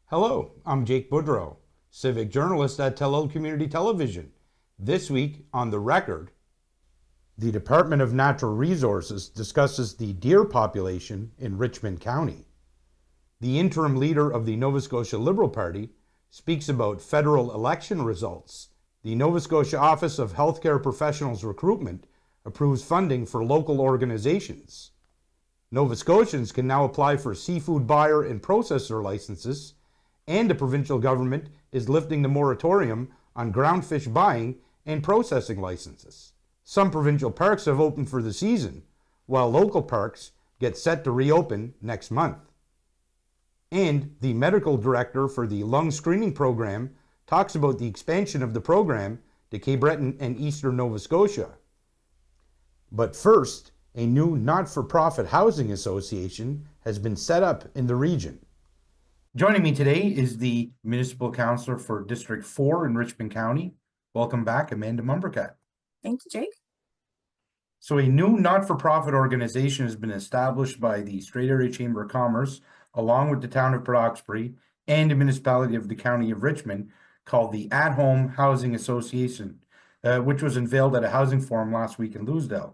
Hello, I'm Jake Boudreau, civic journalist at Tellel Community Television. This week on The Record, the Department of Natural Resources discusses the deer population in Richmond County. The interim leader of the Nova Scotia Liberal Party speaks about federal election results. The Nova Scotia Office of Healthcare Professionals Recruitment approves funding for local organizations. Nova Scotians can now apply for seafood buyer and processor licenses, and the provincial government is lifting the moratorium on ground fish buying and processing licenses. Some provincial parks have opened for the season, while local parks get set to reopen next month. And the medical director for the lung screening program talks about the expansion of the program to Cape Breton and eastern Nova Scotia. But first, a new not-for-profit housing association has been set up in the region. Joining me today is the municipal councillor for District 4 in Richmond County. Welcome back, Amanda Mumbercat. Thank you, Jake. So a new not-for-profit organization has been established by the Strait Area Chamber of Commerce, along with the town of Port Hawkesbury and the municipality of the County of Richmond, called the At Home Housing Association, which was unveiled at a housing forum last week in Louisdale.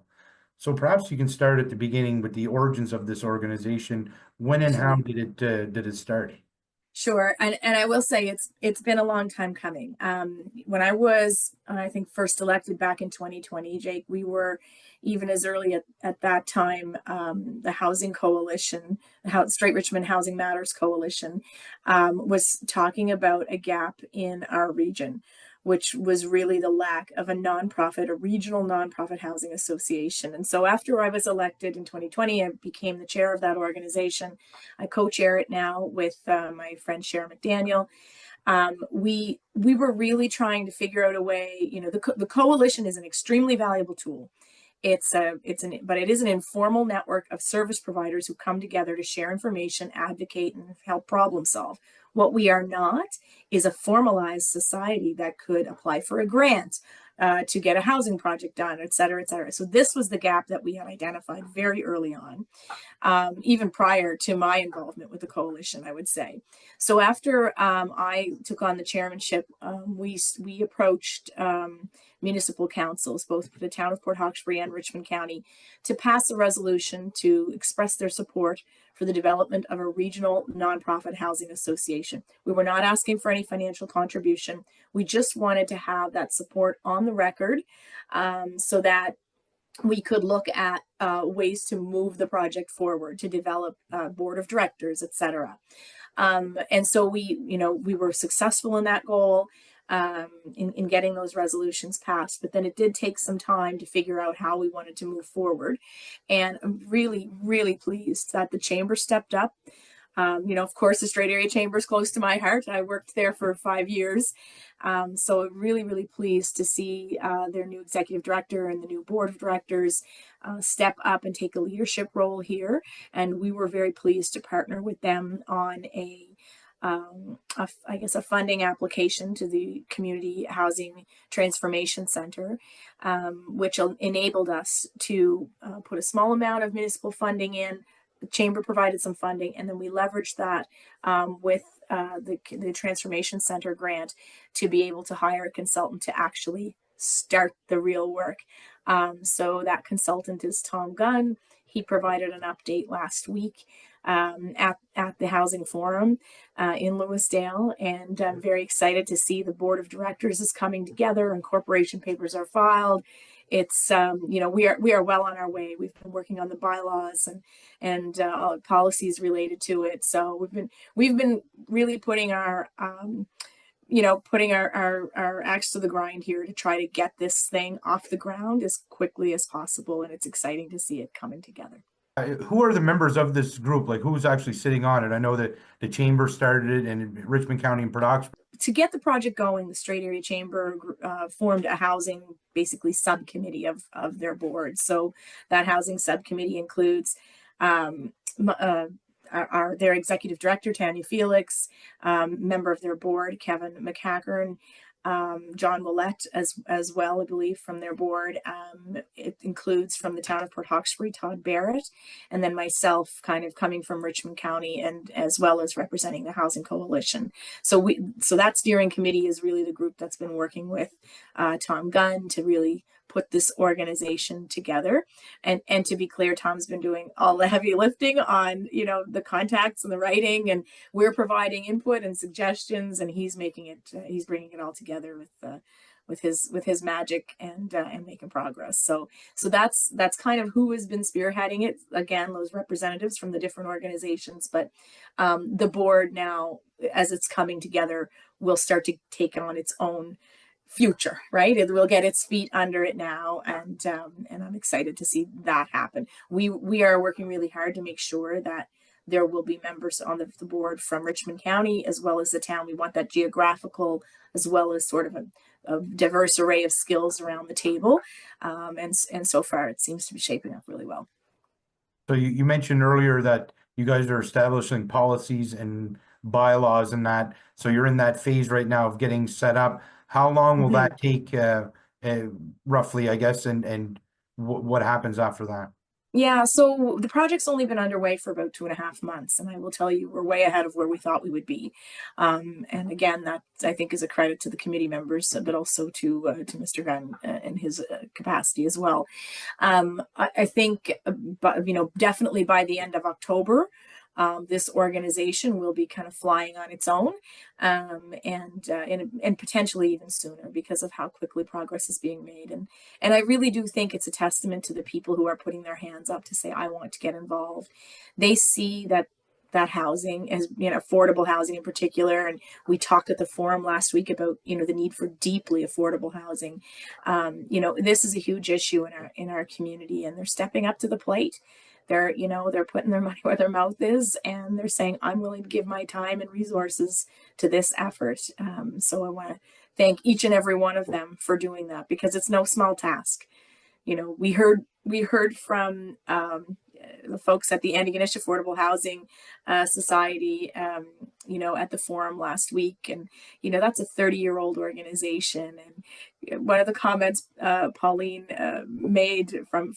So perhaps you can start at the beginning with the origins of this organization. When and how did it start? Sure, and I will say it's been a long time coming. When I was, I think, first elected back in 2020, Jake, we were even as early at that time, the Housing Coalition, the Strait Richmond Housing Matters Coalition, was talking about a gap in our region, which was really the lack of a regional nonprofit housing association. And so after I was elected in 2020, I became the chair of that organization. I co-chair it now with my friend Sharon McDaniel. We were really trying to figure out a way. The coalition is an extremely valuable tool. But it is an informal network of service providers who come together to share information, advocate, and help problem solve. What we are not is a formalized society that could apply for a grant to get a housing project done, et cetera, et cetera. So this was the gap that we had identified very early on, even prior to my involvement with the coalition, I would say. So after I took on the chairmanship, we approached municipal councils, both for the town of Port Hawkesbury and Richmond County, to pass a resolution to express their support for the development of a regional nonprofit housing association. We were not asking for any financial contribution. We just wanted to have that support on the record so that we could look at ways to move the project forward, to develop a board of directors, et cetera. And so we were successful in that goal. In getting those resolutions passed, but then it did take some time to figure out how we wanted to move forward. And I'm really, really pleased that the chamber stepped up. Of course, the Strait Area Chamber is close to my heart. I worked there for 5 years. So really, really pleased to see their new executive director and the new board of directors step up and take a leadership role here. And we were very pleased to partner with them on a funding application to the Community Housing Transformation Center, which enabled us to put a small amount of municipal funding in. The chamber provided some funding, and then we leveraged that with the Transformation Center grant to be able to hire a consultant to actually start the real work. So that consultant is Tom Gunn. He provided an update last week at the Housing Forum in Louisdale, and I'm very excited to see the board of directors is coming together and corporation papers are filed. It's we are well on our way. We've been working on the bylaws and policies related to it. So we've been really putting our axe to the grind here to try to get this thing off the ground as quickly as possible, and it's exciting to see it coming together. Who are the members of this group? Like, who's actually sitting on it? I know that the chamber started it, and Richmond County and Port Hawkesbury. To get the project going, the Strait Area Chamber formed a housing, basically, subcommittee of their board. So that housing subcommittee includes their executive director, Tanya Felix, member of their board, Kevin McCackern, John Willett as well, I believe, from their board. It includes from the town of Port Hawkesbury, Todd Barrett, and then myself, kind of coming from Richmond County, and as well as representing the Housing Coalition. So that steering committee is really the group that's been working with Tom Gunn to really put this organization together. And to be clear, Tom's been doing all the heavy lifting on, the contacts and the writing, and we're providing input and suggestions, and he's making it, he's bringing it all together with his magic and making progress. So that's kind of who has been spearheading it. Again, those representatives from the different organizations, but the board now, as it's coming together, will start to take on its own future, right? It will get its feet under it now, and I'm excited to see that happen. We are working really hard to make sure that there will be members on the board from Richmond County as well as the town. We want that geographical as well as sort of a diverse array of skills around the table, and so far it seems to be shaping up really well. So you mentioned earlier that you guys are establishing policies and bylaws and that. So you're in that phase right now of getting set up. How long will that take, roughly, I guess, and what happens after that? Yeah, so the project's only been underway for about 2.5 months, and I will tell you, we're way ahead of where we thought we would be. And again, that I think is a credit to the committee members, but also to Mr. Gunn in his capacity as well. I think, definitely by the end of October, this organization will be kind of flying on its own, and potentially even sooner because of how quickly progress is being made. And I really do think it's a testament to the people who are putting their hands up to say, I want to get involved. They see that housing as, affordable housing in particular. And we talked at the forum last week about, the need for deeply affordable housing. This is a huge issue in our community, and they're stepping up to the plate. They're putting their money where their mouth is, and they're saying, I'm willing to give my time and resources to this effort. So I want to thank each and every one of them for doing that, because it's no small task. We heard from the folks at the Antigonish Affordable Housing Society, at the forum last week, and that's a 30-year-old organization. And one of the comments Pauline made from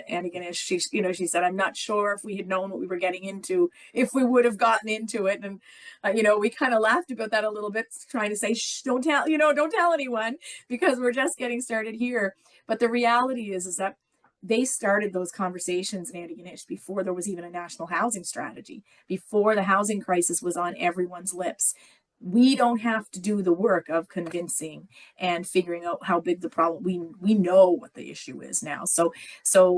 Antigonish, she said, I'm not sure if we had known what we were getting into, if we would have gotten into it. And we kind of laughed about that a little bit, trying to say, shh, don't tell anyone, because we're just getting started here. But the reality is that they started those conversations in Antigonish before there was even a national housing strategy, before the housing crisis was on everyone's lips. We don't have to do the work of convincing and figuring out how big the problem. We know what the issue is now. So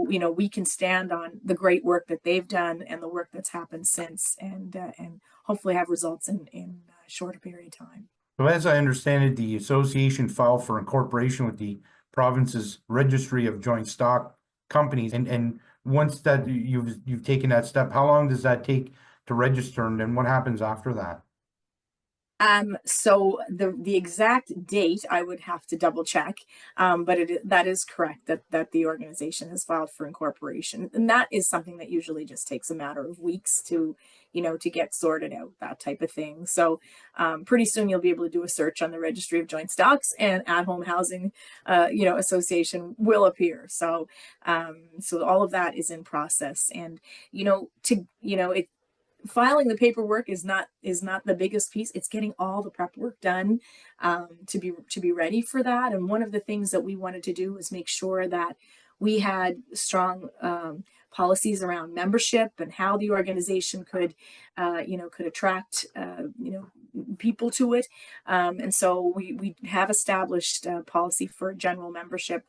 we can stand on the great work that they've done and the work that's happened since, and hopefully have results in a shorter period of time. So as I understand it, the association filed for incorporation with the province's registry of joint stock companies, and once that you've taken that step, how long does that take to register, and then what happens after that? So the exact date I would have to double check, but that is correct, that the organization has filed for incorporation, and that is something that usually just takes a matter of weeks to get sorted out, that type of thing. So pretty soon you'll be able to do a search on the Registry of Joint Stocks, and At Home Housing Association will appear. So all of that is in process, and filing the paperwork is not the biggest piece. It's getting all the prep work done to be ready for that. And one of the things that we wanted to do was make sure that we had strong policies around membership and how the organization could attract people to it. And so we have established a policy for general membership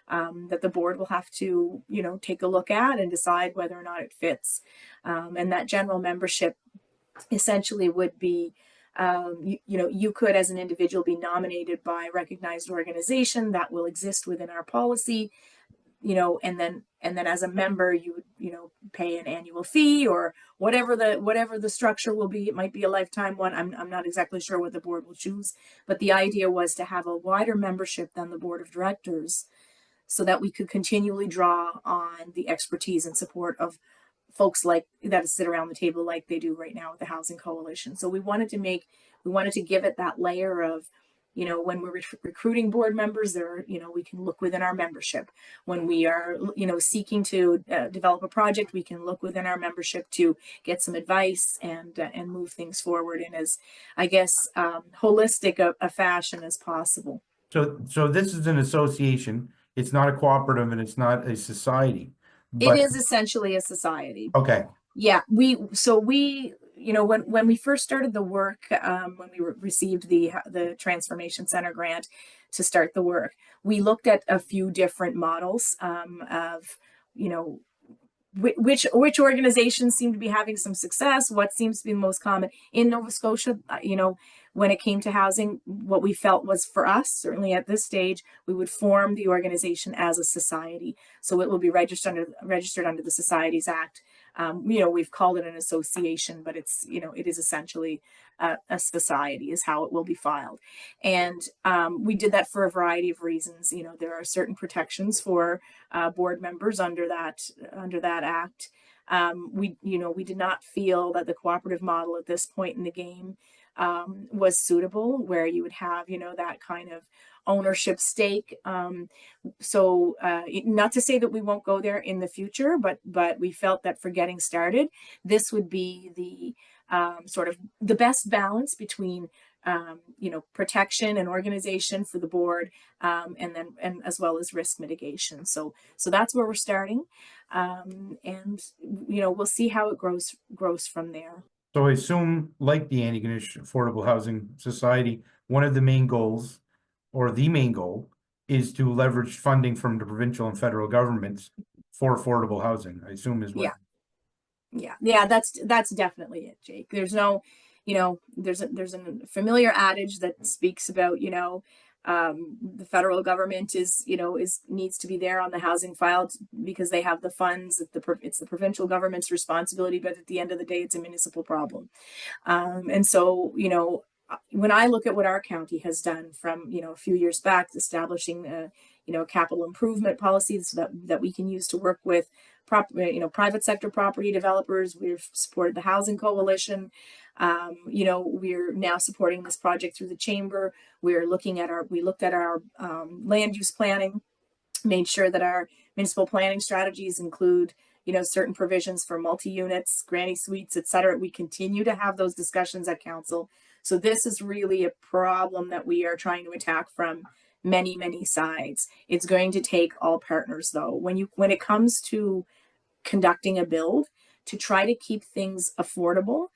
that the board will have to, take a look at and decide whether or not it fits. And that general membership essentially would be, you could, as an individual, be nominated by a recognized organization that will exist within our policy, and then as a member, you would, pay an annual fee or whatever the structure will be. It might be a lifetime one. I'm not exactly sure what the board will choose, but the idea was to have a wider membership than the board of directors, so that we could continually draw on the expertise and support of folks like that sit around the table like they do right now with the Housing Coalition. So we wanted to give it that layer of when we're recruiting board members, we can look within our membership. When we are, seeking to develop a project, we can look within our membership to get some advice and move things forward in as, I guess, holistic a fashion as possible. So this is an association. It's not a cooperative and it's not a society. It But is essentially a society. okay, Yeah, when we first started the work, when we received the Transformation Center grant to start the work, we looked at a few different models of, which organizations seem to be having some success, what seems to be the most common in Nova Scotia. When it came to housing, what we felt was, for us, certainly at this stage, we would form the organization as a society. So it will be registered under the Societies Act. We've called it an association, but it is essentially a society is how it will be filed. And we did that for a variety of reasons. There are certain protections for board members under that act. We did not feel that the cooperative model at this point in the game was suitable, where you would have, that kind of ownership stake. So not to say that we won't go there in the future, but we felt that for getting started, this would be the sort of the best balance between protection and organization for the board, and as well as risk mitigation. So that's where we're starting, and we'll see how it grows from there. so I assume, like the Antigonish Affordable Housing Society, one of the main goals, or the main goal, is to leverage funding from the provincial and federal governments for affordable housing, I assume is what. Yeah, that's definitely it, Jake. There's no, there's a familiar adage that speaks about, the federal government is needs to be there on the housing file because they have the funds. It's the provincial government's responsibility, but at the end of the day, it's a municipal problem. And so, when I look at what our county has done from, a few years back, establishing a capital improvement policy so that we can use to work with private sector property developers. We've supported the Housing Coalition. We're now supporting this project through the chamber. We looked at our land use planning, made sure that our municipal planning strategies include, certain provisions for multi-units, granny suites, et cetera. We continue to have those discussions at council. So this is really a problem that we are trying to attack from many, many sides. It's going to take all partners, though. When it comes to conducting a build, to try to keep things affordable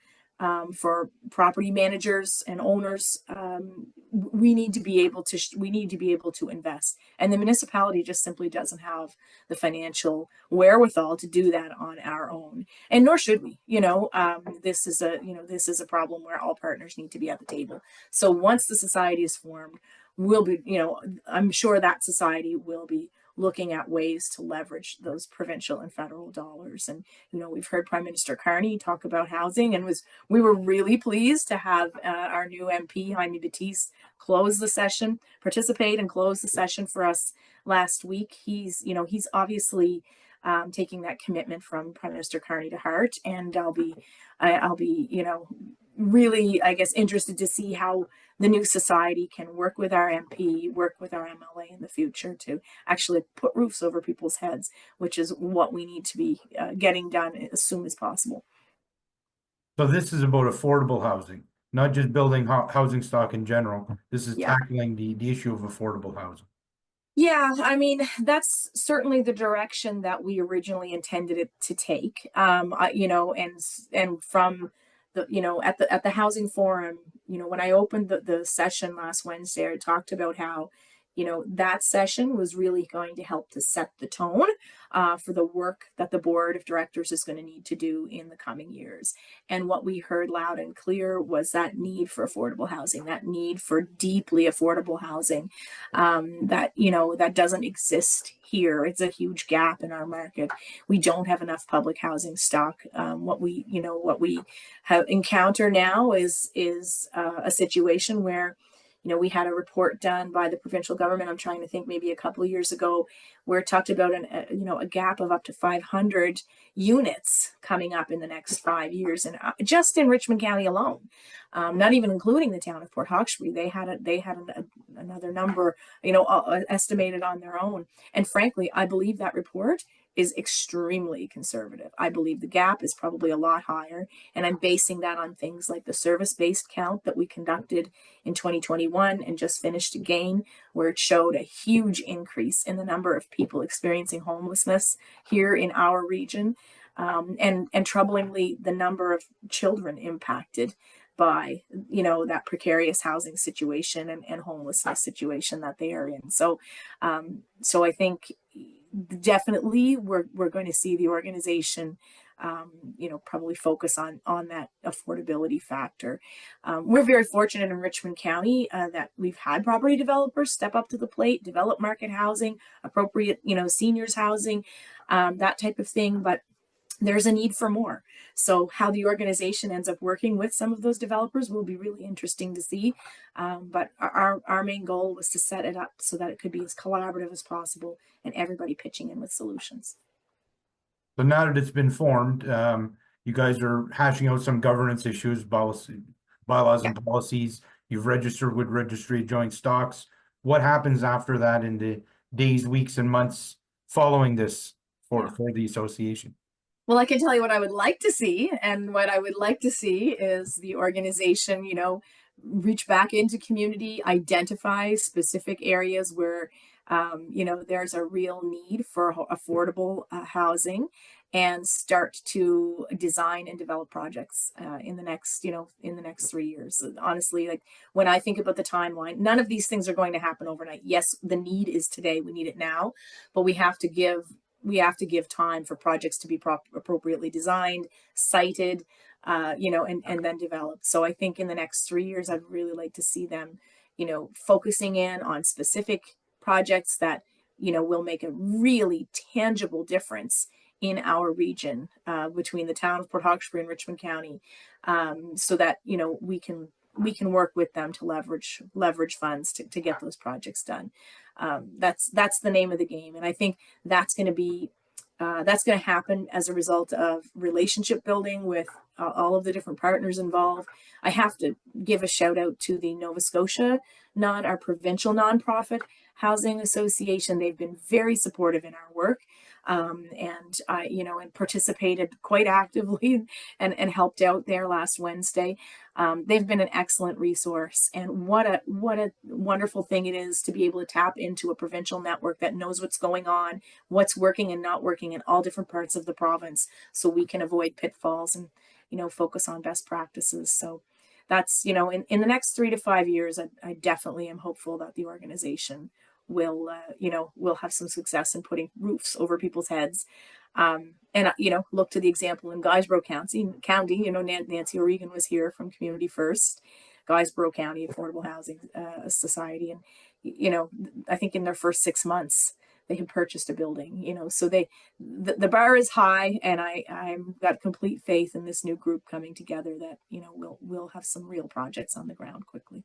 for property managers and owners, we need to be able to invest, and the municipality just simply doesn't have the financial wherewithal to do that on our own, and nor should we. This is a problem where all partners need to be at the table. So once the society is formed, we'll be, I'm sure that society will be looking at ways to leverage those provincial and federal dollars. And, we've heard Prime Minister Carney talk about housing, and we were really pleased to have our new MP, Jaime Batiste, participate and close the session for us last week. He's obviously taking that commitment from Prime Minister Carney to heart. And I'll be, really, I guess, interested to see how the new society can work with our MP, work with our MLA in the future to actually put roofs over people's heads, which is what we need to be getting done as soon as possible. So this is about affordable housing, not just building housing stock in general. This is tackling the issue of affordable housing. Yeah, I mean, that's certainly the direction that we originally intended it to take. And from at the housing forum, when I opened the session last Wednesday, I talked about how, that session was really going to help to set the tone for the work that the board of directors is going to need to do in the coming years. And what we heard loud and clear was that need for affordable housing, that need for deeply affordable housing, that doesn't exist here. It's a huge gap in our market. We don't have enough public housing stock. What we have encountered now is a situation where we had a report done by the provincial government. I'm trying to think, maybe a couple of years ago, where it talked about a gap of up to 500 units coming up in the next 5 years, and just in Richmond County alone, not even including the town of Port Hawkesbury. They had another number, estimated on their own. And frankly, I believe that report is extremely conservative. I believe the gap is probably a lot higher, and I'm basing that on things like the service-based count that we conducted in 2021 and just finished again, where it showed a huge increase in the number of people experiencing homelessness here in our region, and troublingly, the number of children impacted by that precarious housing situation and homelessness situation that they are in. So I think definitely we're going to see the organization probably focus on that affordability factor. We're very fortunate in Richmond County that we've had property developers step up to the plate, develop market housing, appropriate seniors housing, that type of thing, but there's a need for more. So how the organization ends up working with some of those developers will be really interesting to see. But our main goal was to set it up so that it could be as collaborative as possible and everybody pitching in with solutions. So now that it's been formed, you guys are hashing out some governance issues, bylaws and policies. You've registered with Registry of Joint Stocks. What happens after that in the days, weeks, and months following this for the association? Well, I can tell you what I would like to see. And what I would like to see is the organization, reach back into community, identify specific areas where, there's a real need for affordable housing, and start to design and develop projects in the next 3 years. Honestly, like when I think about the timeline, none of these things are going to happen overnight. Yes, the need is today. We need it now, but we have to give time for projects to be appropriately designed, cited, and then developed. So I think in the next 3 years, I'd really like to see them, focusing in on specific projects that, will make a really tangible difference in our region, between the town of Port Hawkesbury and Richmond County, so that, we can work with them to leverage funds to get those projects done. That's the name of the game. And I think that's going to happen as a result of relationship building with all of the different partners involved. I have to give a shout out to the Nova Scotia our provincial nonprofit housing association. They've been very supportive in our work. And participated quite actively and helped out there last Wednesday. They've been an excellent resource, and what a wonderful thing it is to be able to tap into a provincial network that knows what's going on, what's working and not working in all different parts of the province, so we can avoid pitfalls and focus on best practices. So that's in the next 3 to 5 years, I definitely am hopeful that the organization will have some success in putting roofs over people's heads, and look to the example in Guysborough County. Nancy O'Regan was here from Community First, Guysborough County Affordable Housing Society, and I think in their first 6 months they had purchased a building. So the bar is high, and I've got complete faith in this new group coming together that we'll have some real projects on the ground quickly.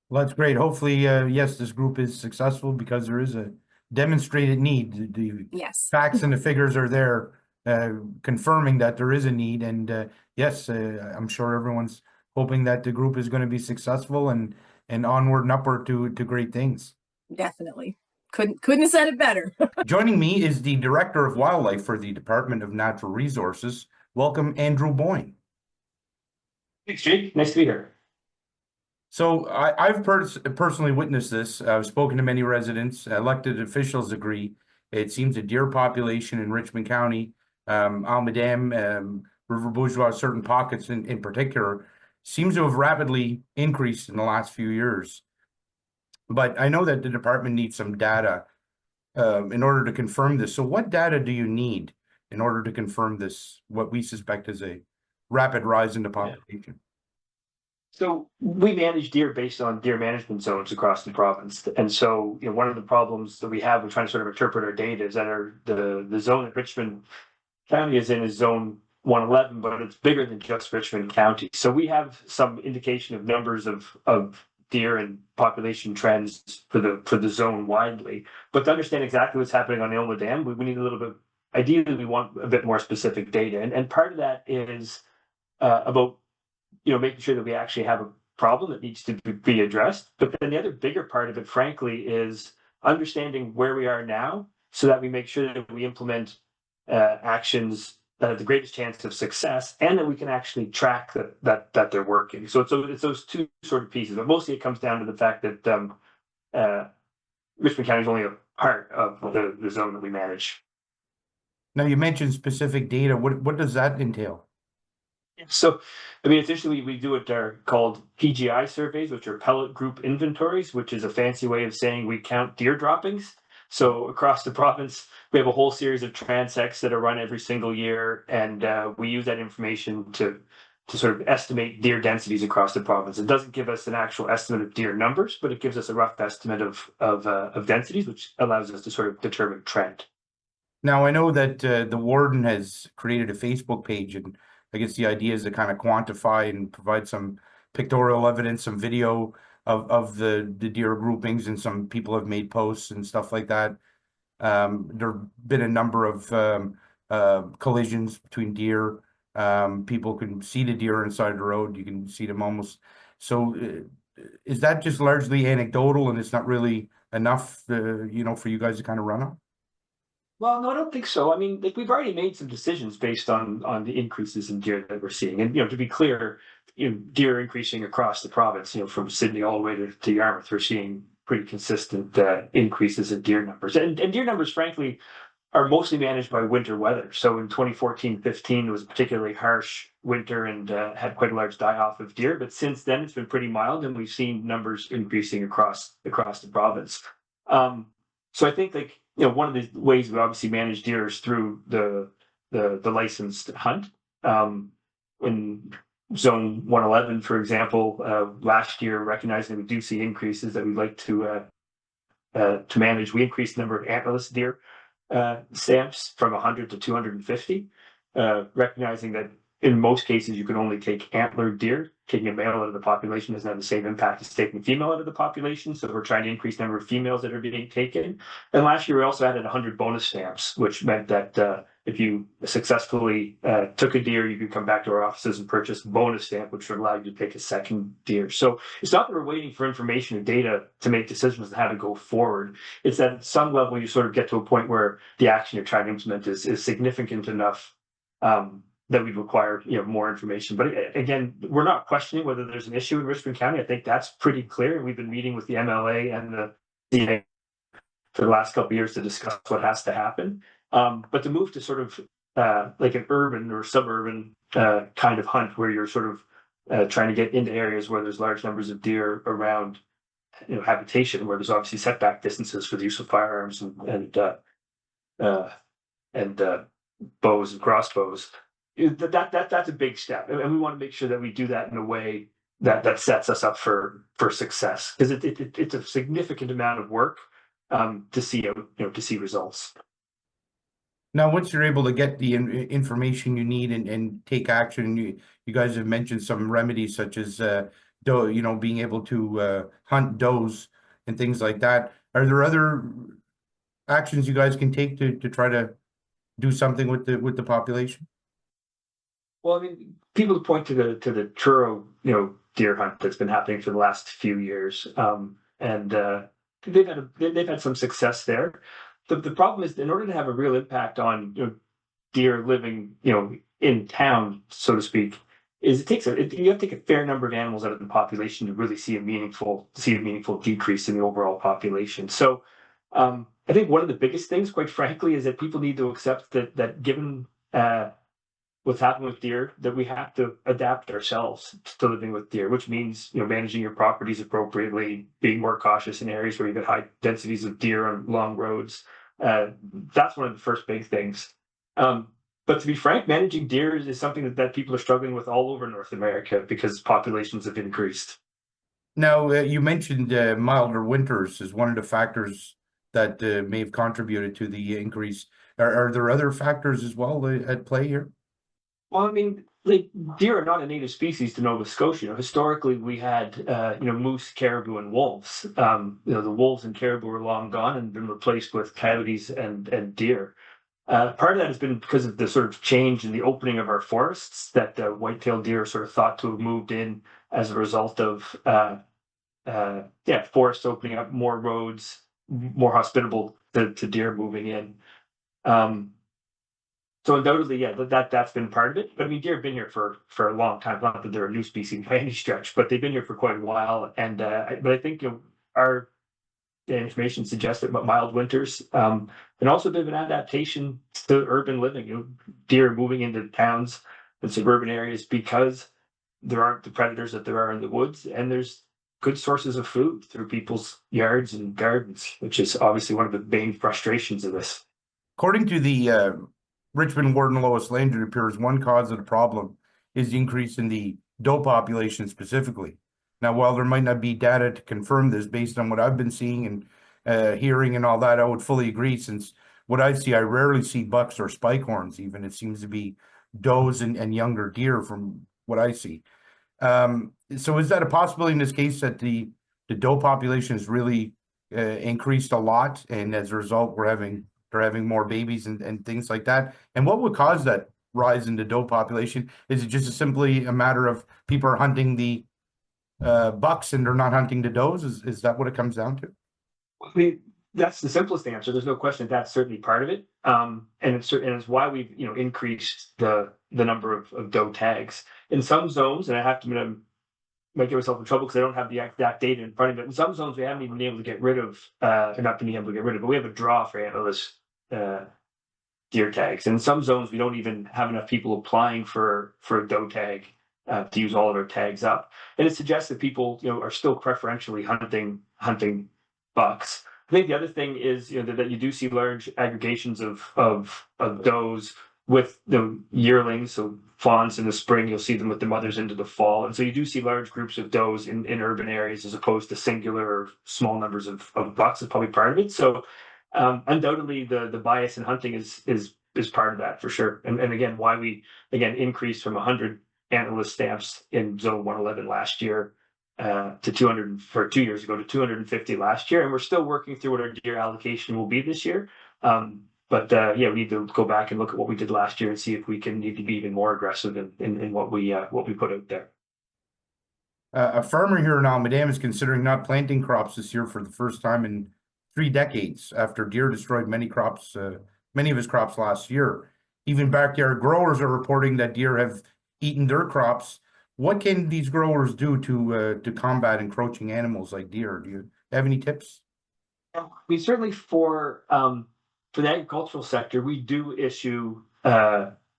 Well, that's great. Hopefully, yes, this group is successful because there is a demonstrated need. The facts and the figures are there, confirming that there is a need. And yes, I'm sure everyone's hoping that the group is going to be successful and onward and upward to great things. Definitely. Couldn't have said it better. Joining me is the Director of Wildlife for the Department of Natural Resources. Welcome, Andrew Boyne. Thanks, Jake. Nice to be here. So I've personally witnessed this. I've spoken to many residents. Elected officials agree. It seems the deer population in Richmond County, Almadam, River Bourgeois, certain pockets in particular, seems to have rapidly increased in the last few years. But I know that the department needs some data in order to confirm this. So what data do you need in order to confirm this, what we suspect is a rapid rise in the population? So we manage deer based on deer management zones across the province. And so, one of the problems that we have with trying to sort of interpret our data is that the zone that Richmond County is in is zone 111, but it's bigger than just Richmond County. So we have some indication of numbers of deer and population trends for the zone widely. But to understand exactly what's happening on Ilma Dam, we need a little bit. Ideally, we want a bit more specific data, and part of that is about making sure that we actually have a problem that needs to be addressed. But then the other bigger part of it, frankly, is understanding where we are now, so that we make sure that we implement actions that have the greatest chance of success, and that we can actually track that they're working. So it's those two sort of pieces, but mostly it comes down to the fact that Richmond County is only a part of the zone that we manage. Now, you mentioned specific data. What does that entail? So, I mean, essentially, we do what are called PGI surveys, which are pellet group inventories, which is a fancy way of saying we count deer droppings. So across the province, we have a whole series of transects that are run every single year, and we use that information to sort of estimate deer densities across the province. It doesn't give us an actual estimate of deer numbers, but it gives us a rough estimate of densities, which allows us to sort of determine trend. Now, I know that the warden has created a Facebook page, and I guess the idea is to kind of quantify and provide some pictorial evidence, some video of the deer groupings, and some people have made posts and stuff like that. There have been a number of collisions between deer. People can see the deer inside the road. You can see them almost. So is that just largely anecdotal, and it's not really enough, for you guys to kind of run on? Well, no, I don't think so. I mean, like, we've already made some decisions based on the increases in deer that we're seeing, and to be clear, deer increasing across the province. From Sydney all the way to Yarmouth, we're seeing pretty consistent increases in deer numbers, and deer numbers, frankly, are mostly managed by winter weather. So in 2014-15, it was a particularly harsh winter and had quite a large die-off of deer. But since then, it's been pretty mild, and we've seen numbers increasing across the province. So I think, one of the ways we obviously manage deer is through the licensed hunt. In Zone 111, for example, last year, recognizing that we do see increases that we'd like to manage, we increased the number of antlerless deer stamps from 100 to 250, recognizing that in most cases you can only take antlered deer. Taking a male out of the population doesn't have the same impact as taking a female out of the population. So we're trying to increase the number of females that are being taken. And last year we also added 100 bonus stamps, which meant that if you successfully took a deer, you could come back to our offices and purchase a bonus stamp, which would allow you to take a second deer. So it's not that we're waiting for information or data to make decisions on how to go forward. It's that at some level you sort of get to a point where the action you're trying to implement is significant enough that we'd require more information. But again, we're not questioning whether there's an issue in Richmond County. I think that's pretty clear. And we've been meeting with the MLA and the CA for the last couple of years to discuss what has to happen. But to move to sort of like an urban or suburban kind of hunt, where you're sort of trying to get into areas where there's large numbers of deer around habitation, where there's obviously setback distances for the use of firearms and bows and crossbows. That's a big step, and we want to make sure that we do that in a way that sets us up for success, because it's a significant amount of work to see results. Now, once you're able to get the information you need and take action, you guys have mentioned some remedies such as being able to hunt does and things like that. Are there other actions you guys can take to try to do something with the population? Well, I mean, people point to the Truro, deer hunt that's been happening for the last few years, and they've had some success there. The problem is, in order to have a real impact on deer living, in town, so to speak, is you have to take a fair number of animals out of the population to really see a meaningful decrease in the overall population. So, I think one of the biggest things, quite frankly, is that people need to accept that given what's happening with deer, that we have to adapt ourselves to living with deer, which means managing your properties appropriately, being more cautious in areas where you get high densities of deer on long roads. That's one of the first big things. But to be frank, managing deer is something that people are struggling with all over North America because populations have increased. Now, you mentioned milder winters as one of the factors that may have contributed to the increase. Are there other factors as well at play here? Well, I mean, like deer are not a native species to Nova Scotia. Historically, we had moose, caribou, and wolves. The wolves and caribou are long gone and been replaced with coyotes and deer. Part of that has been because of the sort of change in the opening of our forests that white-tailed deer are sort of thought to have moved in as a result of forests opening up, more roads, more hospitable to deer moving in. So undoubtedly, yeah, that's been part of it. But I mean, deer have been here for a long time. Not that they're a new species by any stretch, but they've been here for quite a while. And but I think our information suggests that mild winters, and also a bit of an adaptation to urban living. Deer moving into towns and suburban areas because there aren't the predators that there are in the woods, and there's good sources of food through people's yards and gardens, which is obviously one of the main frustrations of this. According to the Richmond Warden Lois Lane, it appears one cause of the problem is the increase in the doe population specifically. Now, while there might not be data to confirm this based on what I've been seeing and hearing and all that, I would fully agree, since what I see, I rarely see bucks or spike horns even. It seems to be does and younger deer from what I see. So is that a possibility in this case that the doe population has really increased a lot, and as a result they're having more babies and things like that? And what would cause that rise in the doe population? Is it just simply a matter of people are hunting the bucks and they're not hunting the does? Is that what it comes down to? I mean, that's the simplest answer. There's no question that's certainly part of it. And it's why we've increased the number of doe tags in some zones. And I have to admit, I might get myself in trouble because I don't have the exact data in front of it. In some zones, we haven't even been able to get rid of, or not been able to get rid of, but we have a draw for antlerless deer tags. And in some zones, we don't even have enough people applying for a doe tag to use all of our tags up. And it suggests that people, are still preferentially hunting bucks. I think the other thing is, that you do see large aggregations of does with the yearlings, so fawns in the spring. You'll see them with the mothers into the fall, and so you do see large groups of does in urban areas as opposed to singular or small numbers of bucks. Is probably part of it. So undoubtedly, the bias in hunting is part of that for sure. And again, why we increased from 100 antlerless stamps in Zone 111 last year to 200 for 2 years ago to 250 last year, and we're still working through what our deer allocation will be this year. But we need to go back and look at what we did last year and see if we need to be even more aggressive in what we put out there. A farmer here in Almadam is considering not planting crops this year for the first time in 3 decades after deer destroyed many of his crops last year. Even backyard growers are reporting that deer have eaten their crops. What can these growers do to combat encroaching animals like deer? Do you have any tips? We certainly for the agricultural sector, we do issue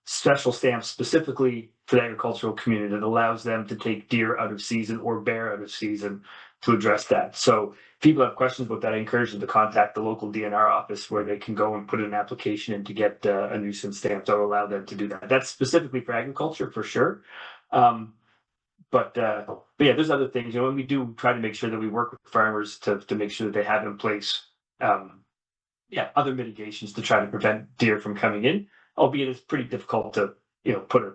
special stamps specifically for the agricultural community that allows them to take deer out of season or bear out of season to address that. So if people have questions about that, I encourage them to contact the local DNR office where they can go and put an application in to get a nuisance stamp that will allow them to do that. That's specifically for agriculture for sure. But yeah, there's other things, and we do try to make sure that we work with farmers to make sure that they have in place, other mitigations to try to prevent deer from coming in, albeit it's pretty difficult to, put a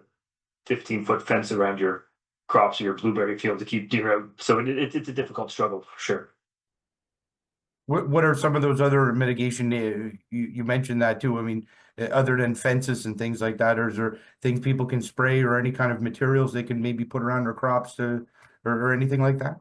15-foot fence around your crops or your blueberry field to keep deer out. So it's a difficult struggle for sure. What are some of those other mitigation? You mentioned that too. I mean, other than fences and things like that, or is there things people can spray or any kind of materials they can maybe put around their crops or anything like that?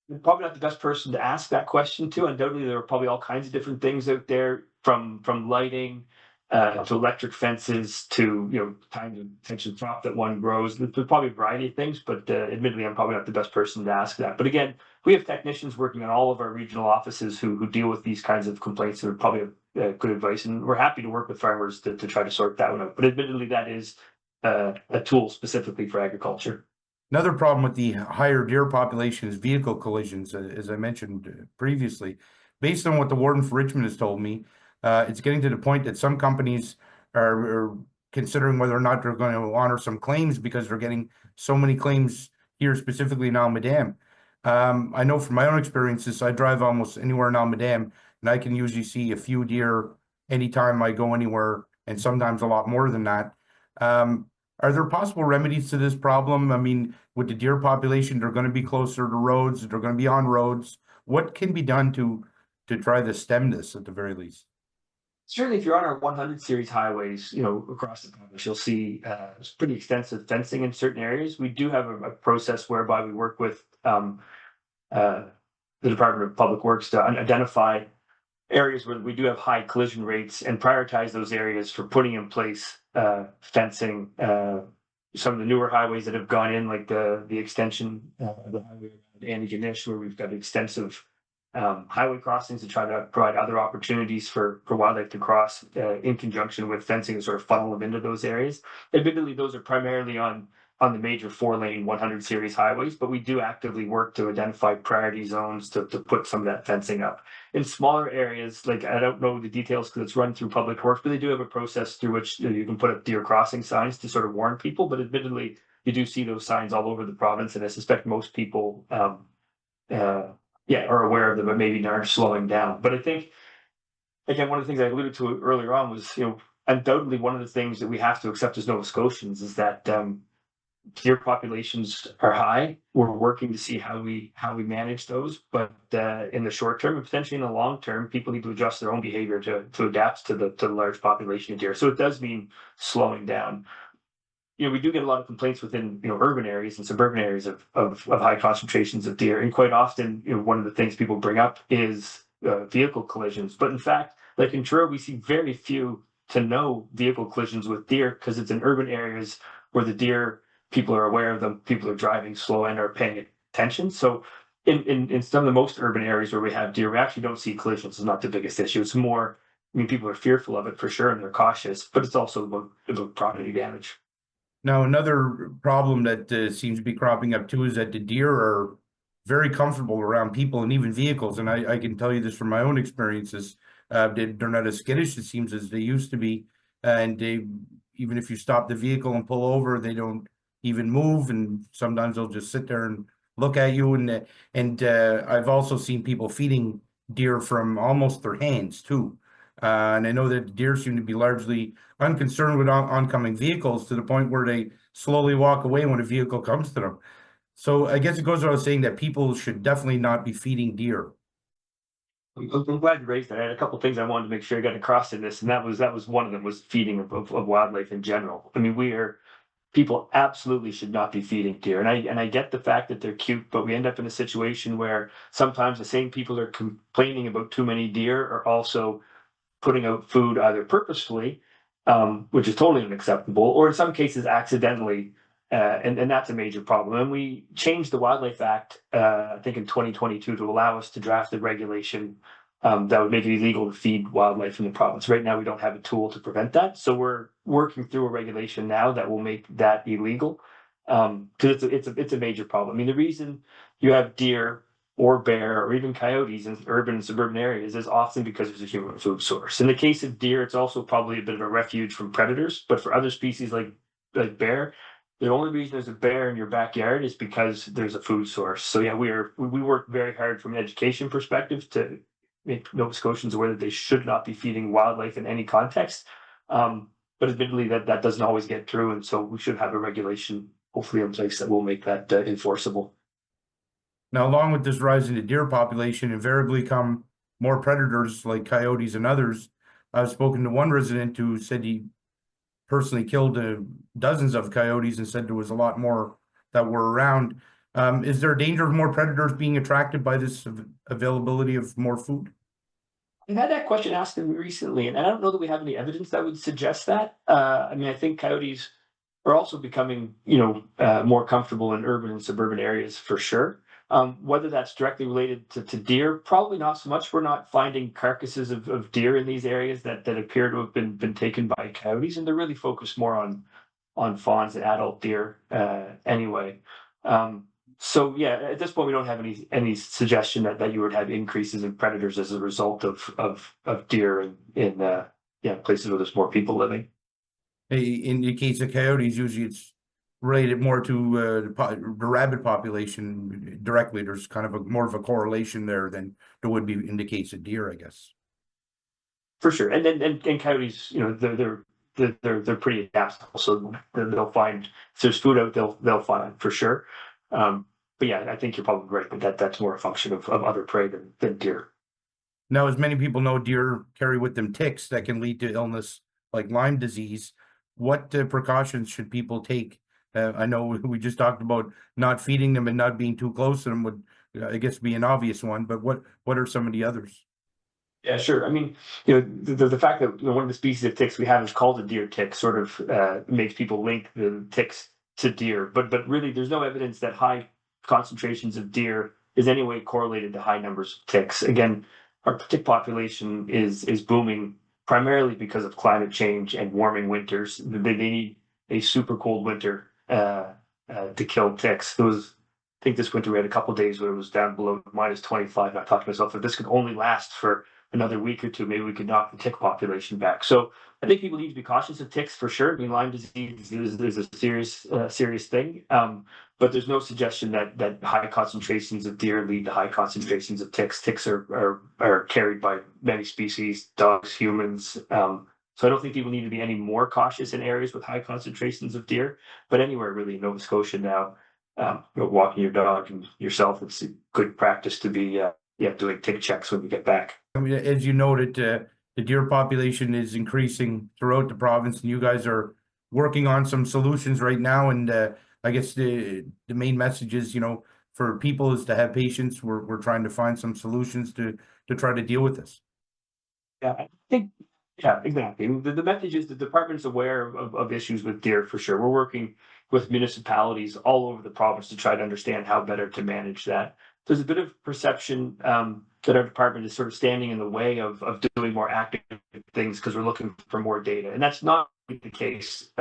You're probably not the best person to ask that question to. Undoubtedly, there are probably all kinds of different things out there, from lighting to electric fences to types of crop that one grows. There's probably a variety of things, but admittedly, I'm probably not the best person to ask that. But again, we have technicians working on all of our regional offices who deal with these kinds of complaints and would probably have good advice. And we're happy to work with farmers to try to sort that one out. But admittedly, that is a tool specifically for agriculture. Another problem with the higher deer population is vehicle collisions, as I mentioned previously. Based on what the warden for Richmond has told me, it's getting to the point that some companies are considering whether or not they're going to honor some claims because they're getting so many claims here, specifically in Almadam. I know from my own experiences, I drive almost anywhere in Almadam, and I can usually see a few deer anytime I go anywhere, and sometimes a lot more than that. Are there possible remedies to this problem? I mean, with the deer population, they're going to be closer to roads, they're going to be on roads. What can be done to try to stem this at the very least? Certainly, if you're on our 100 series highways, across the province, you'll see pretty extensive fencing in certain areas. We do have a process whereby we work with the Department of Public Works to identify areas where we do have high collision rates and prioritize those areas for putting in place fencing. Some of the newer highways that have gone in, like the extension of the highway around Antigonish, where we've got extensive highway crossings to try to provide other opportunities for wildlife to cross in conjunction with fencing to sort of funnel them into those areas. Admittedly, those are primarily on the major 4-lane 100 series highways, but we do actively work to identify priority zones to put some of that fencing up. In smaller areas, like I don't know the details because it's run through Public Works, but they do have a process through which you can put up deer crossing signs to sort of warn people. But admittedly, you do see those signs all over the province, and I suspect most people are aware of them, but maybe aren't slowing down. But I think, again, one of the things I alluded to earlier on was, undoubtedly one of the things that we have to accept as Nova Scotians is that deer populations are high. We're working to see how we manage those, but in the short term and potentially in the long term, people need to adjust their own behavior to adapt to the large population of deer. So it does mean slowing down. We do get a lot of complaints within urban areas and suburban areas of high concentrations of deer, and quite often one of the things people bring up is vehicle collisions. But in fact, like in Truro, we see very few to no vehicle collisions with deer because it's in urban areas where the deer, people are aware of them, people are driving slow and are paying attention. So in some of the most urban areas where we have deer, we actually don't see collisions. It's not the biggest issue. It's more, people are fearful of it for sure and they're cautious, but it's also about property damage. Now, another problem that seems to be cropping up too is that the deer are very comfortable around people and even vehicles. And I can tell you this from my own experiences. They're not as skittish, it seems, as they used to be. And even if you stop the vehicle and pull over, they don't even move. And sometimes they'll just sit there and look at you. And I've also seen people feeding deer from almost their hands too. And I know that deer seem to be largely unconcerned with oncoming vehicles to the point where they slowly walk away when a vehicle comes to them. So I guess it goes without saying that people should definitely not be feeding deer. I'm glad you raised that. I had a couple of things I wanted to make sure I got across in this, and that was one of them was feeding of wildlife in general. I mean, people absolutely should not be feeding deer, and I get the fact that they're cute, but we end up in a situation where sometimes the same people are complaining about too many deer are also putting out food either purposefully, which is totally unacceptable, or in some cases accidentally, and that's a major problem. And we changed the Wildlife Act, I think in 2022, to allow us to draft a regulation that would make it illegal to feed wildlife in the province. Right now, we don't have a tool to prevent that, so we're working through a regulation now that will make that illegal, because it's a major problem. I mean, the reason you have deer or bear or even coyotes in urban and suburban areas is often because there's a human food source. In the case of deer, it's also probably a bit of a refuge from predators, but for other species like bear, the only reason there's a bear in your backyard is because there's a food source. So yeah, we work very hard from an education perspective to make Nova Scotians aware that they should not be feeding wildlife in any context. But admittedly, that doesn't always get through, and so we should have a regulation hopefully in place that will make that enforceable. Now, along with this rise in the deer population, invariably come more predators like coyotes and others. I've spoken to one resident who said he personally killed dozens of coyotes and said there was a lot more that were around. Is there a danger of more predators being attracted by this availability of more food? I've had that question asked to me recently, and I don't know that we have any evidence that would suggest that. I mean, I think coyotes are also becoming, more comfortable in urban and suburban areas for sure. Whether that's directly related to deer, probably not so much. We're not finding carcasses of deer in these areas that appear to have been taken by coyotes, and they're really focused more on fawns and adult deer anyway. So yeah, at this point, we don't have any suggestion that you would have increases in predators as a result of deer in places where there's more people living. In the case of coyotes, usually it's related more to the rabbit population directly. There's kind of more of a correlation there than there would be in the case of deer, I guess. For sure, and coyotes, they're they're pretty adaptable, so they'll find if there's food out, they'll find it for sure. But yeah, I think you're probably right, but that's more a function of other prey than deer. Now, as many people know, deer carry with them ticks that can lead to illness like Lyme disease. What precautions should people take? I know we just talked about not feeding them and not being too close to them would, I guess, be an obvious one, but what are some of the others? Yeah, sure. I mean, the fact that one of the species of ticks we have is called a deer tick sort of makes people link the ticks to deer, but really there's no evidence that high concentrations of deer is any way correlated to high numbers of ticks. Again, our tick population is booming primarily because of climate change and warming winters. They need a super cold winter to kill ticks. I think this winter we had a couple of days where it was down below -25. And I thought to myself, if this could only last for another week or two, maybe we could knock the tick population back. So I think people need to be cautious of ticks for sure. I mean, Lyme disease is a serious thing, but there's no suggestion that high concentrations of deer lead to high concentrations of ticks. Ticks are carried by many species, dogs, humans. So I don't think people need to be any more cautious in areas with high concentrations of deer, but anywhere really in Nova Scotia now, walking your dog and yourself, it's a good practice to be doing tick checks when you get back. I mean, as you noted, the deer population is increasing throughout the province, and you guys are working on some solutions right now. And I guess the main message is, for people is to have patience. We're trying to find some solutions to try to deal with this. Yeah, I think, yeah, exactly. The message is the department's aware of issues with deer for sure. We're working with municipalities all over the province to try to understand how better to manage that. There's a bit of perception that our department is sort of standing in the way of doing more active things because we're looking for more data. And that's not the case.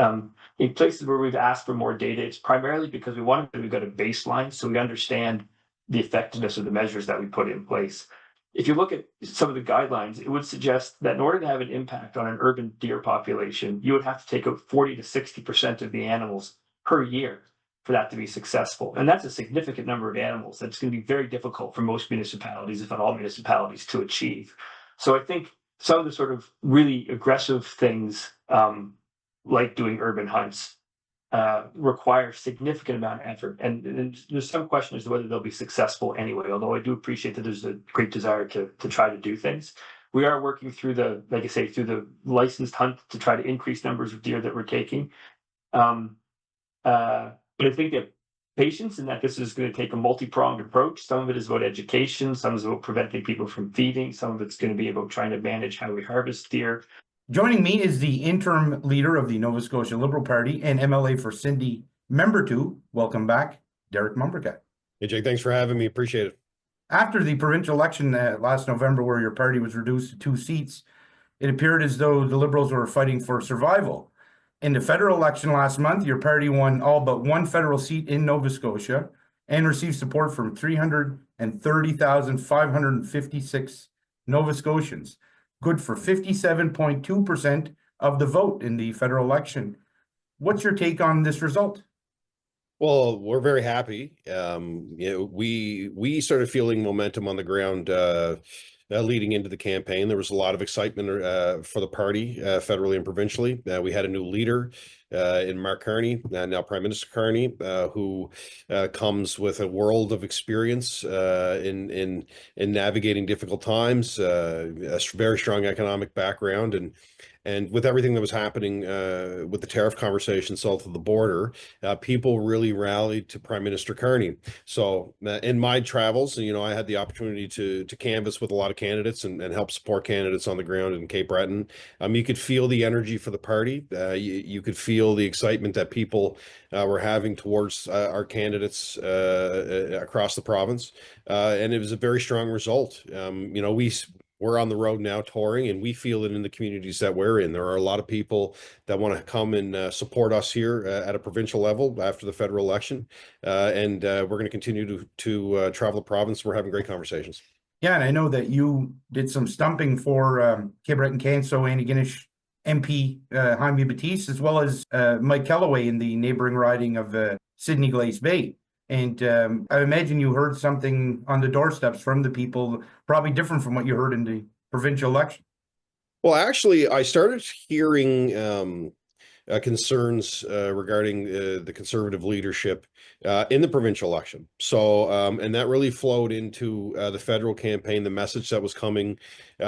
In places where we've asked for more data, it's primarily because we've got a baseline so we understand the effectiveness of the measures that we put in place. If you look at some of the guidelines, it would suggest that in order to have an impact on an urban deer population, you would have to take out 40 to 60% of the animals per year for that to be successful. And that's a significant number of animals that's going to be very difficult for most municipalities, if not all municipalities, to achieve. So I think some of the sort of really aggressive things, like doing urban hunts, require significant amount of effort. And there's some question as to whether they'll be successful anyway, although I do appreciate that there's a great desire to try to do things. We are working through through the licensed hunt to try to increase numbers of deer that we're taking. But I think that patience and that this is going to take a multi-pronged approach. Some of it is about education, some is about preventing people from feeding, some of it's going to be about trying to manage how we harvest deer. Joining me is the interim leader of the Nova Scotia Liberal Party and MLA for Cindy Member 2. Welcome back, Derek Mumbercat. Hey, Jake, thanks for having me. Appreciate it. After the provincial election last November, where your party was reduced to 2 seats, it appeared as though the Liberals were fighting for survival. In the federal election last month, your party won all but one federal seat in Nova Scotia and received support from 330,556 Nova Scotians, good for 57.2% of the vote in the federal election. What's your take on this result? Well, we're very happy. We started feeling momentum on the ground leading into the campaign. There was a lot of excitement for the party, federally and provincially. We had a new leader in Mark Carney, now Prime Minister Carney, who comes with a world of experience in navigating difficult times, a very strong economic background, and with everything that was happening with the tariff conversation south of the border, people really rallied to Prime Minister Carney. So in my travels, I had the opportunity to canvass with a lot of candidates and help support candidates on the ground in Cape Breton. You could feel the energy for the party. You could feel the excitement that people were having towards our candidates across the province. And it was a very strong result. We're on the road now touring, and we feel it in the communities that we're in. There are a lot of people that want to come and support us here at a provincial level after the federal election. And we're going to continue to travel the province. We're having great conversations. Yeah, and I know that you did some stumping for Cape Breton-Canso, Antigonish MP Jaime Batiste, as well as Mike Kellaway in the neighboring riding of Sydney Glace Bay. And I imagine you heard something on the doorsteps from the people, probably different from what you heard in the provincial election. Well, actually, I started hearing concerns regarding the conservative leadership in the provincial election. So, and that really flowed into the federal campaign, the message that was coming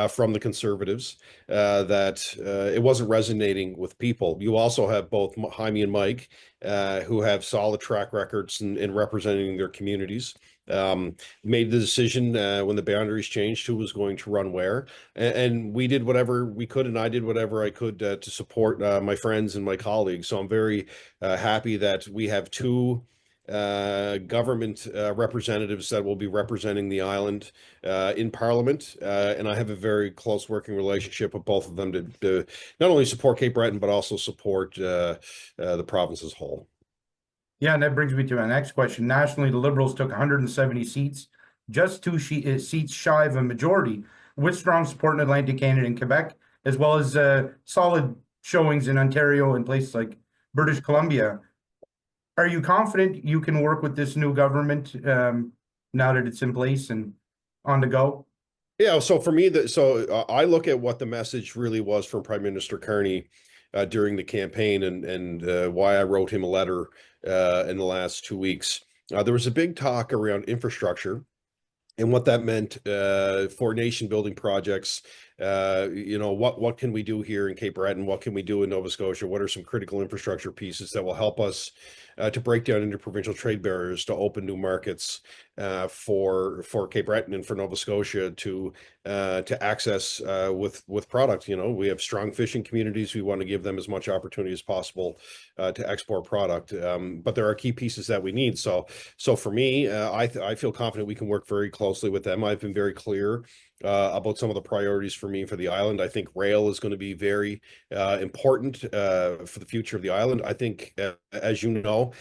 from the conservatives that it wasn't resonating with people. You also have both Jaime and Mike who have solid track records in representing their communities. Made the decision when the boundaries changed who was going to run where, and we did whatever we could, and I did whatever I could to support my friends and my colleagues. So I'm very happy that we have two government representatives that will be representing the island in Parliament, and I have a very close working relationship with both of them to not only support Cape Breton but also support the province as a whole. Yeah, and that brings me to my next question. Nationally, the Liberals took 170 seats, just two seats shy of a majority, with strong support in Atlantic Canada and Quebec, as well as solid showings in Ontario and places like British Columbia. Are you confident you can work with this new government now that it's in place and on the go? Yeah, so for me, I look at what the message really was from Prime Minister Carney during the campaign, and why I wrote him a letter in the last 2 weeks. There was a big talk around infrastructure and what that meant for nation building projects. What can we do here in Cape Breton? What can we do in Nova Scotia? What are some critical infrastructure pieces that will help us to break down interprovincial trade barriers, to open new markets for Cape Breton and for Nova Scotia to access with product. We have strong fishing communities. We want to give them as much opportunity as possible to export product. But there are key pieces that we need. So for me, I feel confident we can work very closely with them. I've been very clear about some of the priorities for me for the island. I think rail is going to be very important for the future of the island. I think, as you know,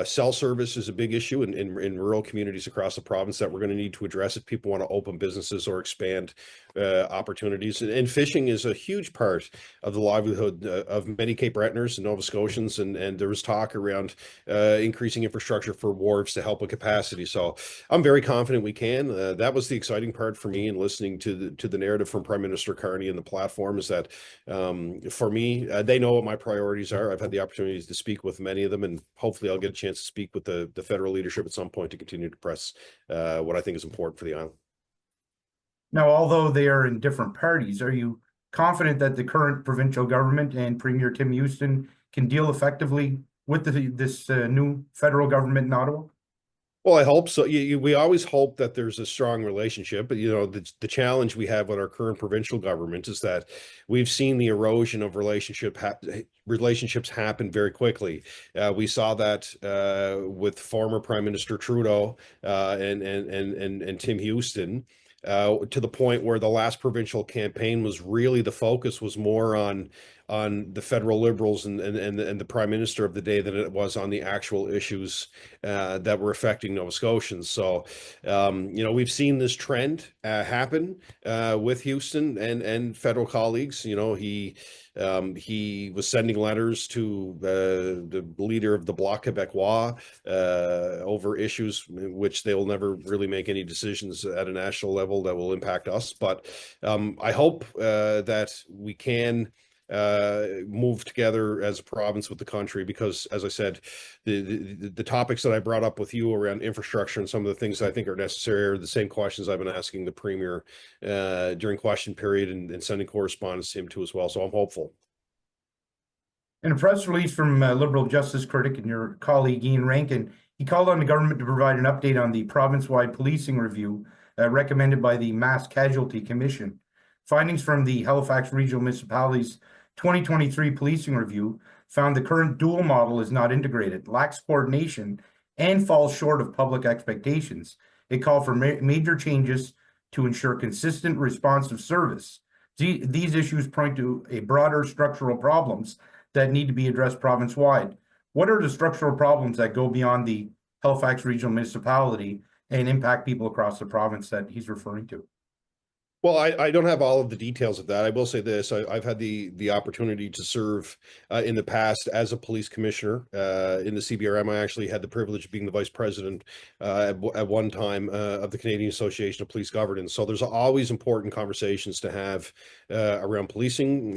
cell service is a big issue in rural communities across the province that we're going to need to address if people want to open businesses or expand opportunities. And fishing is a huge part of the livelihood of many Cape Bretoners and Nova Scotians. And there was talk around increasing infrastructure for wharves to help with capacity. So I'm very confident we can. That was the exciting part for me in listening to the narrative from Prime Minister Carney and the platform, is that for me, they know what my priorities are. I've had the opportunities to speak with many of them, and hopefully I'll get a chance to speak with the federal leadership at some point to continue to press what I think is important for the island. Now, although they are in different parties, are you confident that the current provincial government and Premier Tim Houston can deal effectively with this new federal government in Ottawa? Well, I hope so. We always hope that there's a strong relationship, but the challenge we have with our current provincial government is that we've seen the erosion of relationships happen very quickly. We saw that with former Prime Minister Trudeau and Tim Houston. To the point where the last provincial campaign was really, the focus was more on the federal Liberals and the Prime Minister of the day than it was on the actual issues that were affecting Nova Scotians. So, we've seen this trend happen with Houston and federal colleagues. He was sending letters to the leader of the Bloc Québécois over issues which they will never really make any decisions at a national level that will impact us. But I hope that we can move together as a province with the country, because, as I said, the topics that I brought up with you around infrastructure and some of the things I think are necessary are the same questions I've been asking the Premier during question period and sending correspondence to him too as well. So I'm hopeful. In a press release from Liberal Justice critic and your colleague Ian Rankin, he called on the government to provide an update on the province-wide policing review recommended by the Mass Casualty Commission. Findings from the Halifax Regional Municipality's 2023 policing review found the current dual model is not integrated, lacks coordination, and falls short of public expectations. It called for major changes to ensure consistent, responsive service. These issues point to a broader structural problems that need to be addressed province-wide. What are the structural problems that go beyond the Halifax Regional Municipality and impact people across the province that he's referring to? Well, I don't have all of the details of that. I will say this: I've had the opportunity to serve in the past as a police commissioner in the CBRM. I actually had the privilege of being the vice president at one time of the Canadian Association of Police Governance. So there's always important conversations to have around policing.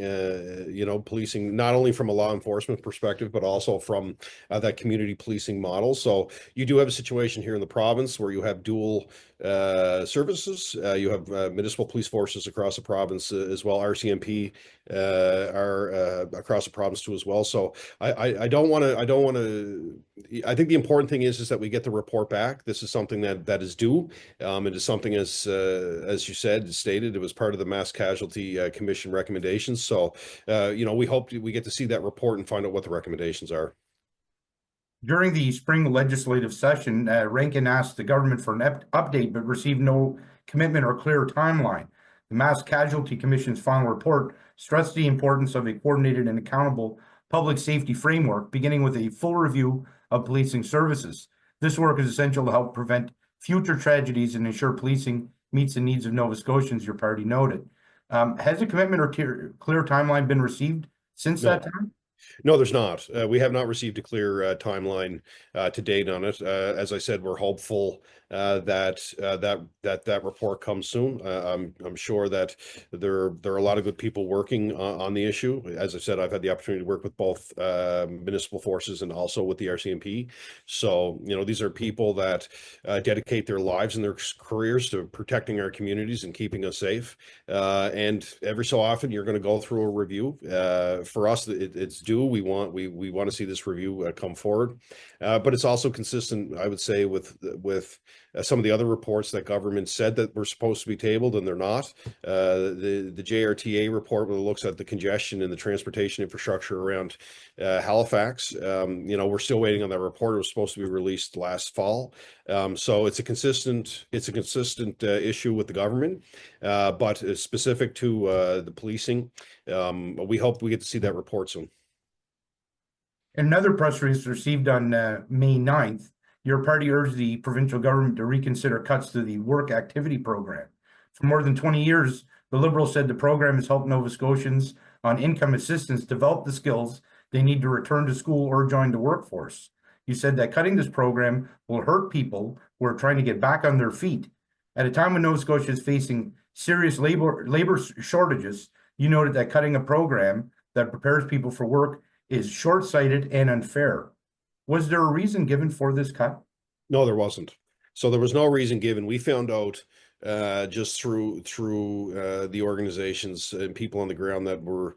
Policing not only from a law enforcement perspective, but also from that community policing model. So you do have a situation here in the province where you have dual services. You have municipal police forces across the province as well. RCMP are across the province too as well. So I don't want to. I think the important thing is that we get the report back. This is something that is due. It is something as you stated, it was part of the Mass Casualty Commission recommendations. So we hope we get to see that report and find out what the recommendations are. During the spring legislative session, Rankin asked the government for an update, but received no commitment or clear timeline. The Mass Casualty Commission's final report stressed the importance of a coordinated and accountable public safety framework, beginning with a full review of policing services. This work is essential to help prevent future tragedies and ensure policing meets the needs of Nova Scotians, your party noted. Has a commitment or clear timeline been received since that time? No, there's not. We have not received a clear timeline to date on it. As I said, we're hopeful that report comes soon. I'm sure that there are a lot of good people working on the issue. As I said, I've had the opportunity to work with both municipal forces and also with the RCMP. So these are people that dedicate their lives and their careers to protecting our communities and keeping us safe. And every so often, you're going to go through a review. For us, it's due. We want to see this review come forward, but it's also consistent, I would say, with some of the other reports that government said that were supposed to be tabled and they're not. The JRTA report really looks at the congestion and the transportation infrastructure around Halifax. We're still waiting on that report. It was supposed to be released last fall. So it's a consistent issue with the government, but it's specific to the policing. We hope we get to see that report soon. Another press release received on May 9th, your party urged the provincial government to reconsider cuts to the work activity program. For more than 20 years, the Liberals said the program has helped Nova Scotians on income assistance develop the skills they need to return to school or join the workforce. You said that cutting this program will hurt people who are trying to get back on their feet. At a time when Nova Scotia is facing serious labor shortages, you noted that cutting a program that prepares people for work is short-sighted and unfair. Was there a reason given for this cut? No, there wasn't. So there was no reason given. We found out just through the organizations and people on the ground that were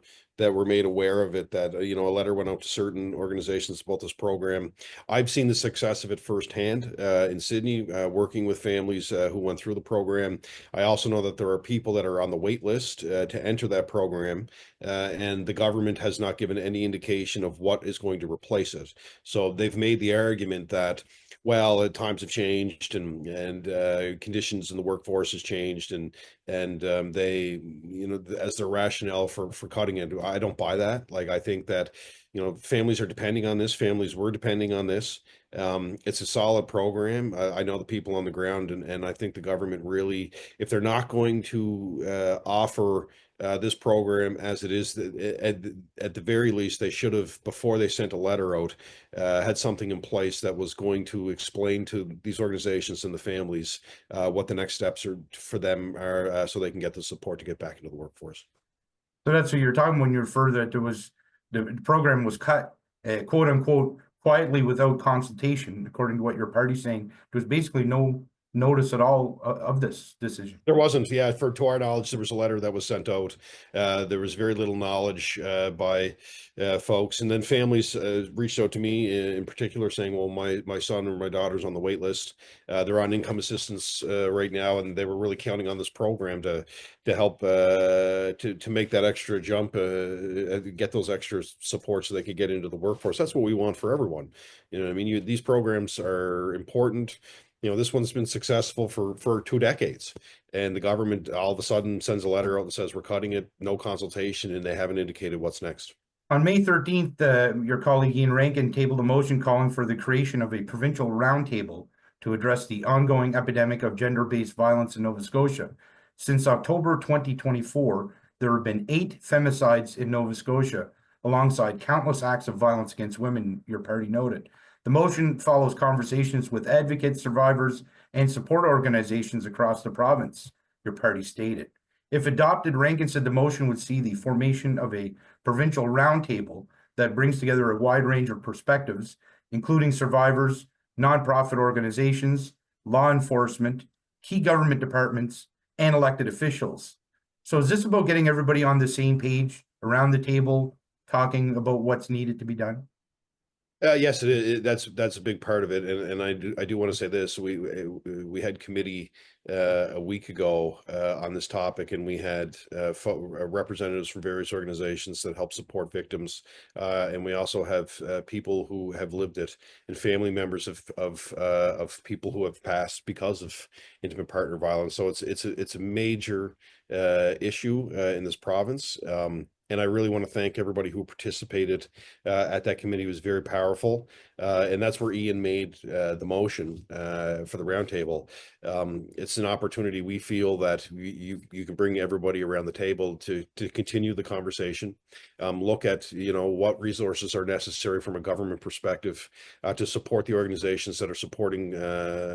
made aware of it, that a letter went out to certain organizations about this program. I've seen the success of it firsthand in Sydney, working with families who went through the program. I also know that there are people that are on the wait list to enter that program, and the government has not given any indication of what is going to replace it. So they've made the argument that, well, times have changed and conditions in the workforce has changed, and they, as their rationale for cutting it. I don't buy that. Like, I think that, families are depending on this. Families were depending on this. It's a solid program. I know the people on the ground, and I think the government really, if they're not going to offer this program as it is, at the very least, they should have, before they sent a letter out, had something in place that was going to explain to these organizations and the families what the next steps are for them are, so they can get the support to get back into the workforce. So that's what you're talking when you refer that the program was cut, quote unquote, quietly without consultation, according to what your party's saying. There was basically no notice at all of this decision. There wasn't. Yeah, to our knowledge, there was a letter that was sent out. There was very little knowledge by folks, and then families reached out to me in particular, saying, "Well, my son or my daughter's on the wait list. They're on income assistance right now, and they were really counting on this program to help to make that extra jump, get those extra support so they could get into the workforce." That's what we want for everyone. These programs are important. This one's been successful for 2 decades, and the government all of a sudden sends a letter out that says we're cutting it, no consultation, and they haven't indicated what's next. On May 13th, your colleague Ian Rankin tabled a motion calling for the creation of a provincial roundtable to address the ongoing epidemic of gender-based violence in Nova Scotia. Since October 2024, there have been 8 femicides in Nova Scotia, alongside countless acts of violence against women, your party noted. The motion follows conversations with advocates, survivors, and support organizations across the province, your party stated. If adopted, Rankin said the motion would see the formation of a provincial roundtable that brings together a wide range of perspectives, including survivors, nonprofit organizations, law enforcement, key government departments, and elected officials. So is this about getting everybody on the same page around the table, talking about what's needed to be done? Yes, it is. That's a big part of it, and I do want to say this. We had committee a week ago on this topic, and we had representatives from various organizations that help support victims, and we also have people who have lived it and family members of people who have passed because of intimate partner violence. So it's a major issue in this province. And I really want to thank everybody who participated at that committee. It was very powerful. And that's where Ian made the motion for the roundtable. It's an opportunity. We feel that you can bring everybody around the table to continue the conversation, look at, what resources are necessary from a government perspective to support the organizations that are supporting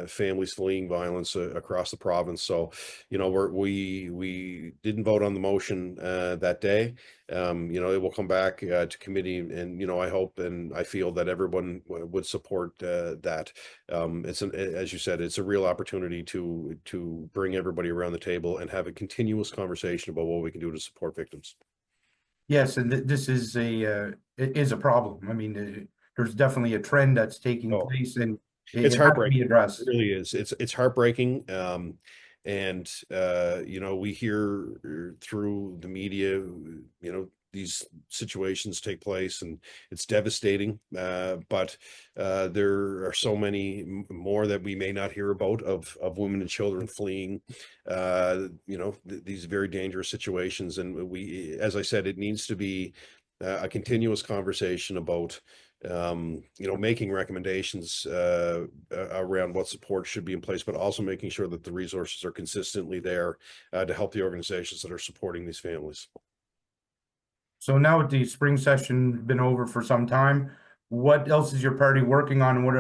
families fleeing violence across the province. So, we didn't vote on the motion that day. It will come back to committee, and I hope and I feel that everyone would support that. As you said, it's a real opportunity to bring everybody around the table and have a continuous conversation about what we can do to support victims. Yes, and this is it is a problem. I mean, there's definitely a trend that's taking place, and It's it has to be heartbreaking. It addressed. really is. It's heartbreaking. And we hear through the media, these situations take place, and it's devastating. But there are so many more that we may not hear about of women and children fleeing, these very dangerous situations. And as I said, it needs to be a continuous conversation about making recommendations around what support should be in place, but also making sure that the resources are consistently there to help the organizations that are supporting these families. So now with the spring session been over for some time, what else is your party working on, and what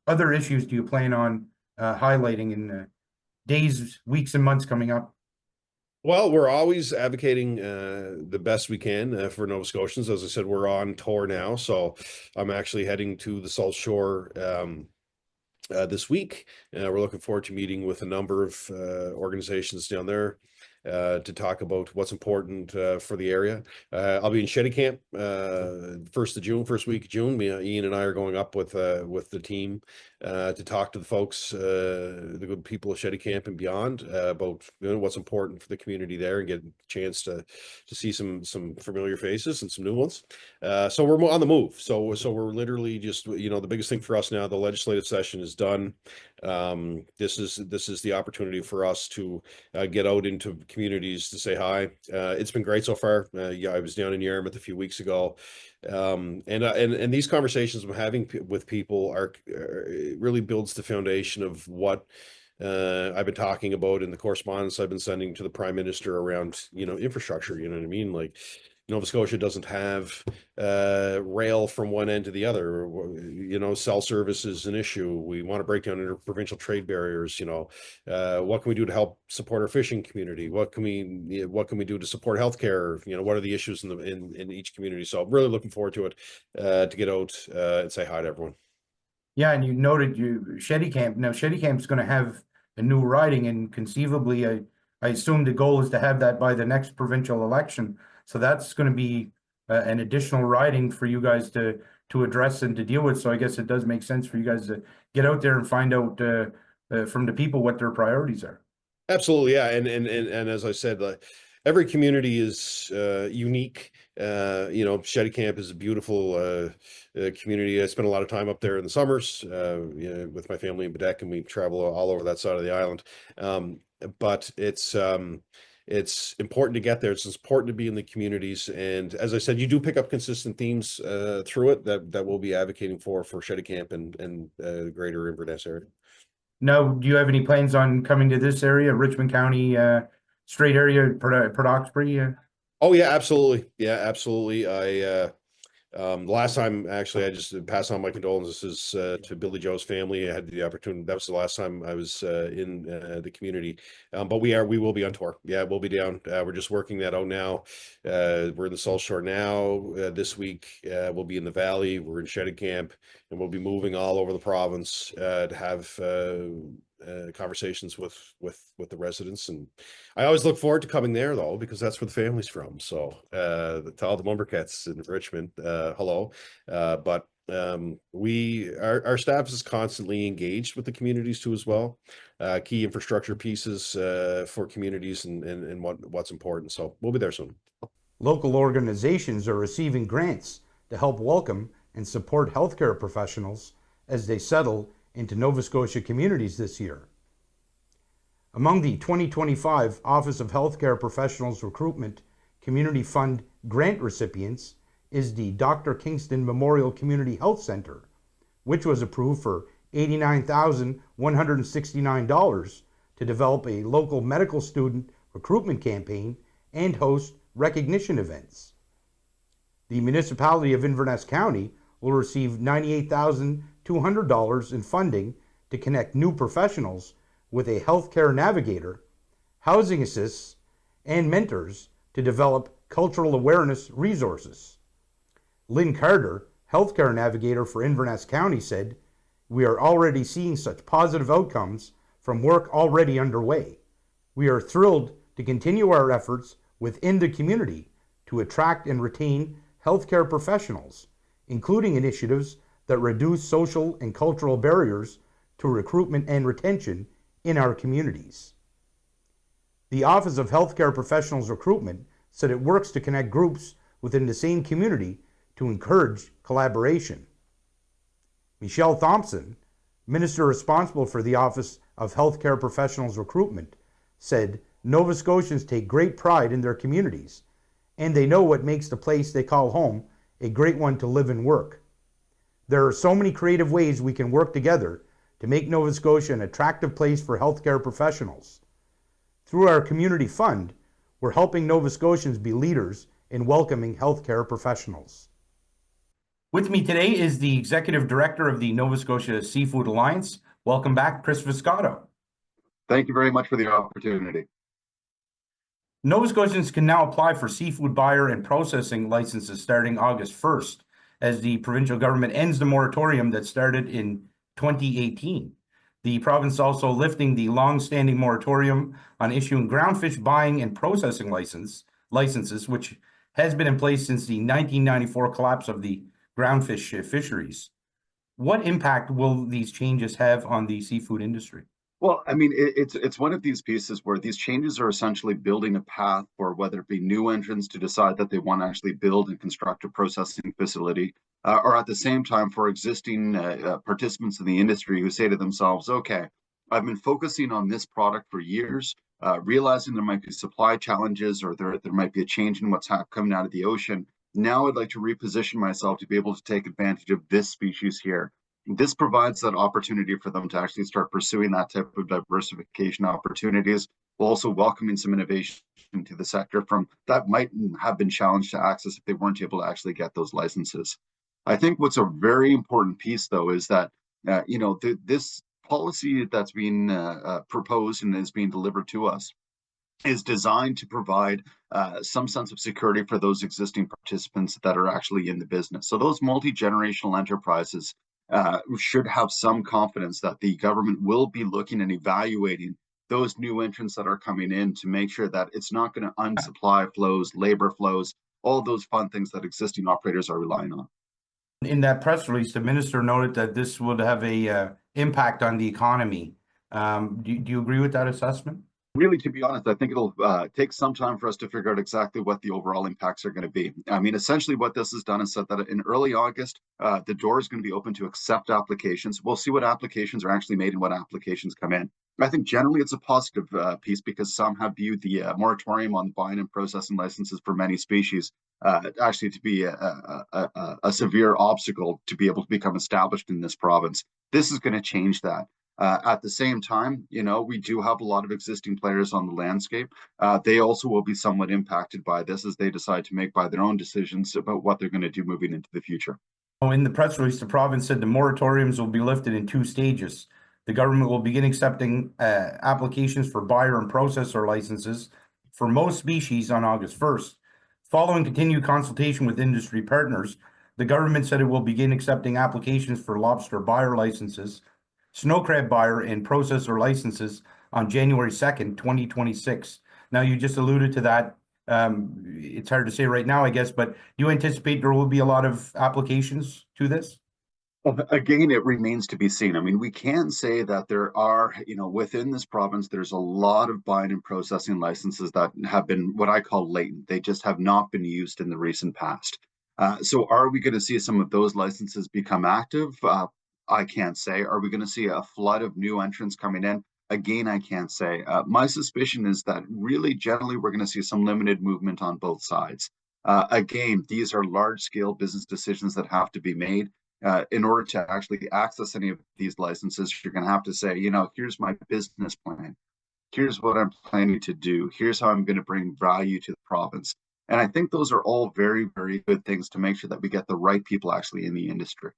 other issues do you plan on highlighting in the days, weeks, and months coming up? Well, we're always advocating the best we can for Nova Scotians. As I said, we're on tour now, so I'm actually heading to the South Shore this week. We're looking forward to meeting with a number of organizations down there to talk about what's important for the area. I'll be in Sheddycamp first week of June. Ian and I are going up with the team to talk to the folks, the good people of Sheddycamp and beyond about what's important for the community there, and get a chance to see some familiar faces and some new ones. So we're on the move. So we're literally just, the biggest thing for us now, the legislative session is done. This is the opportunity for us to get out into communities to say hi. It's been great so far. I was down in Yarmouth a few weeks ago, and these conversations I'm having with people are really builds the foundation of what I've been talking about in the correspondence I've been sending to the Prime Minister around infrastructure. You know what I mean? Like, Nova Scotia doesn't have rail from one end to the other. Cell service is an issue. We want to break down interprovincial trade barriers. What can we do to help support our fishing community? What can we do to support healthcare? What are the issues in each community? So I'm really looking forward to it to get out and say hi to everyone. Yeah, and you noted Sheddycamp. Now Sheddycamp is going to have a new riding, and conceivably, I assume the goal is to have that by the next provincial election. So that's going to be an additional riding for you guys to address and to deal with. So I guess it does make sense for you guys to get out there and find out from the people what their priorities are. Absolutely, yeah, and as I said, every community is unique. Sheddycamp is a beautiful community. I spend a lot of time up there in the summers with my family in Bedeque, and we travel all over that side of the island. But it's important to get there. It's important to be in the communities. And as I said, you do pick up consistent themes through it that we'll be advocating for Sheddycamp and greater Inverness area. Now, do you have any plans on coming to this area, Richmond County Straight area, Port Hawkesbury? Oh yeah, absolutely. Yeah, absolutely. Last time actually, I just passed on my condolences to Billy Joe's family. I had the opportunity. That was the last time I was in the community. But we will be on tour. Yeah, we'll be down. We're just working that out now. We're in the South Shore now. This week we'll be in the Valley. We're in Shedding Camp, and we'll be moving all over the province to have conversations with the residents. And I always look forward to coming there though, because that's where the family's from. So to all the Lumbercats in Richmond, hello. But our staff is constantly engaged with the communities too as well. Key infrastructure pieces for communities and what's important. So we'll be there soon. Local organizations are receiving grants to help welcome and support healthcare professionals as they settle into Nova Scotia communities this year. Among the 2025 Office of Healthcare Professionals Recruitment Community Fund grant recipients is the Dr. Kingston Memorial Community Health Center, which was approved for $89,169 to develop a local medical student recruitment campaign and host recognition events. The municipality of Inverness County will receive $98,200 in funding to connect new professionals with a healthcare navigator, housing assists, and mentors to develop cultural awareness resources. Lynn Carter, healthcare navigator for Inverness County, said, "We are already seeing such positive outcomes from work already underway. We are thrilled to continue our efforts within the community to attract and retain healthcare professionals, including initiatives that reduce social and cultural barriers to recruitment and retention in our communities." The Office of Healthcare Professionals Recruitment said it works to connect groups within the same community to encourage collaboration. Michelle Thompson, Minister responsible for the Office of Healthcare Professionals Recruitment, said Nova Scotians take great pride in their communities, and they know what makes the place they call home a great one to live and work. There are so many creative ways we can work together to make Nova Scotia an attractive place for healthcare professionals. Through our community fund, we're helping Nova Scotians be leaders in welcoming healthcare professionals. With me today is the Executive Director of the Nova Scotia Seafood Alliance. Welcome back, Chris Viscato. Thank you very much for the opportunity. Nova Scotians can now apply for seafood buyer and processing licenses starting August 1st, as the provincial government ends the moratorium that started in 2018. The province also lifting the long-standing moratorium on issuing groundfish buying and processing licenses, which has been in place since the 1994 collapse of the groundfish fisheries. What impact will these changes have on the seafood industry? Well, I mean, it's one of these pieces where these changes are essentially building a path for whether it be new entrants to decide that they want to actually build and construct a processing facility, or at the same time for existing participants in the industry who say to themselves, okay, I've been focusing on this product for years, realizing there might be supply challenges or there might be a change in what's coming out of the ocean. Now I'd like to reposition myself to be able to take advantage of this species here. This provides that opportunity for them to actually start pursuing that type of diversification opportunities, while also welcoming some innovation to the sector from that might have been challenged to access if they weren't able to actually get those licenses. I think what's a very important piece, though, is that this policy that's being proposed and is being delivered to us is designed to provide some sense of security for those existing participants that are actually in the business. So those multi-generational enterprises should have some confidence that the government will be looking and evaluating those new entrants that are coming in to make sure that it's not going to unsupply flows, labor flows, all those fun things that existing operators are relying on. In that press release, the minister noted that this would have a impact on the economy. Do you agree with that assessment? Really, to be honest, I think it'll take some time for us to figure out exactly what the overall impacts are going to be. I mean, essentially what this has done is said that in early August, the door is going to be open to accept applications. We'll see what applications are actually made and what applications come in. I think generally it's a positive piece because some have viewed the moratorium on buying and processing licenses for many species actually to be a severe obstacle to be able to become established in this province. This is going to change that. At the same time, we do have a lot of existing players on the landscape. They also will be somewhat impacted by this as they decide to make by their own decisions about what they're going to do moving into the future. In the press release, the province said the moratoriums will be lifted in 2 stages. The government will begin accepting applications for buyer and processor licenses for most species on August 1st. Following continued consultation with industry partners, the government said it will begin accepting applications for lobster buyer licenses, snow crab buyer and processor licenses on January 2nd, 2026. Now, you just alluded to that. It's hard to say right now, I guess, but do you anticipate there will be a lot of applications to this? Again, it remains to be seen. I mean, we can say that there are, within this province, there's a lot of buying and processing licenses that have been what I call latent. They just have not been used in the recent past. So are we going to see some of those licenses become active? I can't say. Are we going to see a flood of new entrants coming in? Again, I can't say. My suspicion is that really generally we're going to see some limited movement on both sides. Again, these are large-scale business decisions that have to be made. In order to actually access any of these licenses, you're going to have to say, here's my business plan. Here's what I'm planning to do. Here's how I'm going to bring value to the province. And I think those are all very, very good things to make sure that we get the right people actually in the industry.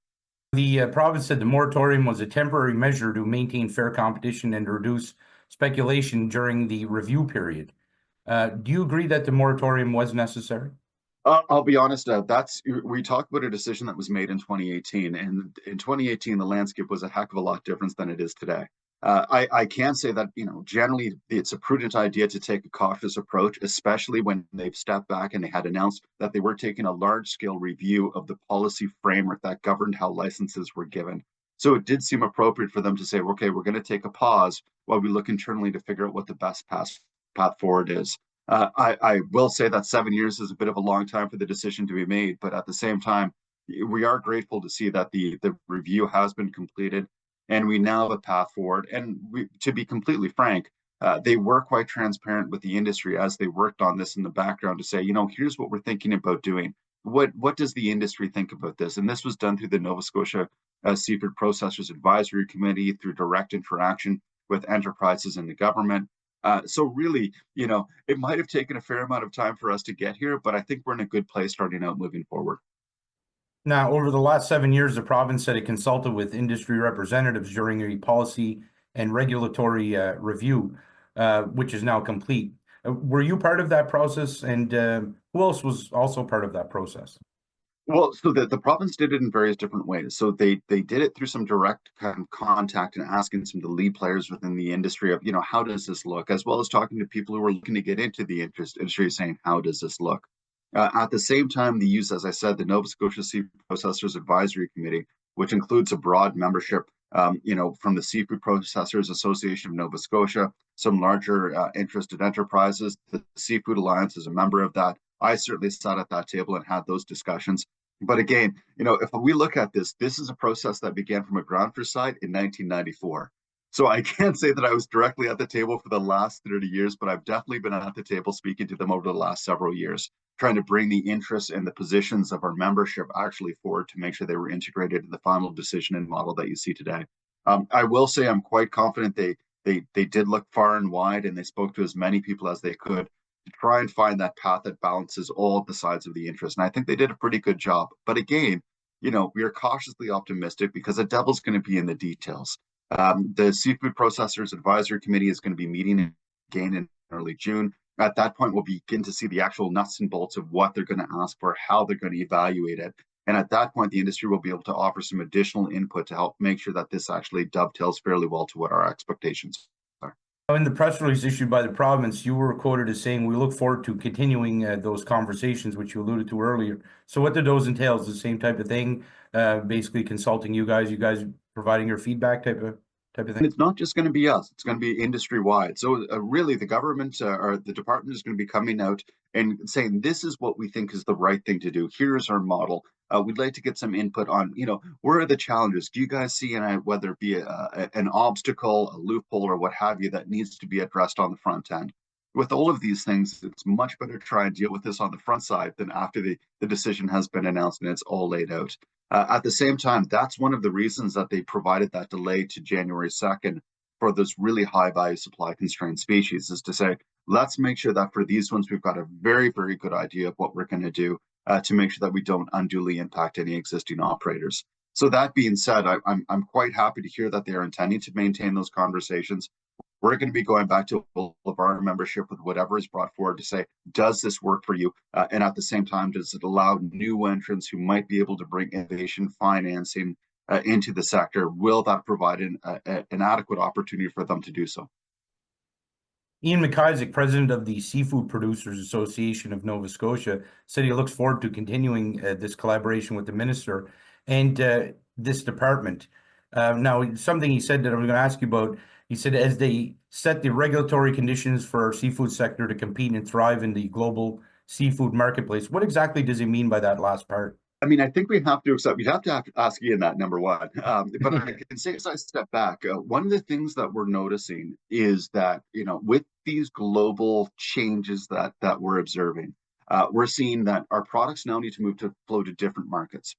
The province said the moratorium was a temporary measure to maintain fair competition and reduce speculation during the review period. Do you agree that the moratorium was necessary? I'll be honest, we talked about a decision that was made in 2018, and in 2018, the landscape was a heck of a lot different than it is today. I can say that, generally it's a prudent idea to take a cautious approach, especially when they've stepped back and they had announced that they were taking a large scale review of the policy framework that governed how licenses were given. So it did seem appropriate for them to say, okay, we're going to take a pause while we look internally to figure out what the best path forward is. I will say that 7 years is a bit of a long time for the decision to be made, but at the same time, we are grateful to see that the review has been completed and we now have a path forward. And to be completely frank, they were quite transparent with the industry as they worked on this in the background to say, here's what we're thinking about doing. What does the industry think about this? And this was done through the Nova Scotia Seafood Processors Advisory Committee, through direct interaction with enterprises and the government. So really, it might have taken a fair amount of time for us to get here, but I think we're in a good place starting out moving forward. Now, over the last 7 years, the province said it consulted with industry representatives during a policy and regulatory review, which is now complete. Were you part of that process, and who else was also part of that process? Well, so the province did it in various different ways. So they did it through some direct kind of contact and asking some of the lead players within the industry of, how does this look, as well as talking to people who are looking to get into the industry saying, how does this look? At the same time, they use, as I said, the Nova Scotia Seafood Processors Advisory Committee, which includes a broad membership, from the Seafood Processors Association of Nova Scotia, some larger interested enterprises. The Seafood Alliance is a member of that. I certainly sat at that table and had those discussions. But again, if we look at this is a process that began from a groundfish site in 1994. So I can't say that I was directly at the table for the last 30 years, but I've definitely been at the table speaking to them over the last several years, trying to bring the interests and the positions of our membership actually forward to make sure they were integrated in the final decision and model that you see today. I will say I'm quite confident they did look far and wide, and they spoke to as many people as they could to try and find that path that balances all of the sides of the interest. And I think they did a pretty good job. But again, we are cautiously optimistic because the devil's going to be in the details. The Seafood Processors Advisory Committee is going to be meeting again in early June. At that point, we'll begin to see the actual nuts and bolts of what they're going to ask for, how they're going to evaluate it. And at that point, the industry will be able to offer some additional input to help make sure that this actually dovetails fairly well to what our expectations are. In the press release issued by the province, you were quoted as saying, "We look forward to continuing those conversations," which you alluded to earlier. So what did those entail? Is the same type of thing, basically consulting you guys providing your feedback type of thing? And it's not just going to be us, it's going to be industry wide. So really the government or the department is going to be coming out and saying, this is what we think is the right thing to do. Here's our model. We'd like to get some input on, where are the challenges? Do you guys see whether it be an obstacle, a loophole, or what have you that needs to be addressed on the front end? With all of these things, it's much better to try and deal with this on the front side than after the decision has been announced and it's all laid out. At the same time, that's one of the reasons that they provided that delay to January 2nd for those really high value supply constrained species, is to say, let's make sure that for these ones, we've got a very, very good idea of what we're going to do to make sure that we don't unduly impact any existing operators. So that being said, I'm quite happy to hear that they are intending to maintain those conversations. We're going to be going back to all of our membership with whatever is brought forward to say, does this work for you? And at the same time, does it allow new entrants who might be able to bring innovation financing into the sector? Will that provide an adequate opportunity for them to do so? Ian McIsaac, president of the Seafood Producers Association of Nova Scotia, said he looks forward to continuing this collaboration with the minister and this department. Now, something he said that I was going to ask you about, he said as they set the regulatory conditions for our seafood sector to compete and thrive in the global seafood marketplace. What exactly does he mean by that last part? I mean, I think we have to accept, you'd have to ask Ian that, number one. But I can say, as I step back, one of the things that we're noticing is that, with these global changes that we're observing, we're seeing that our products now need to move to flow to different markets.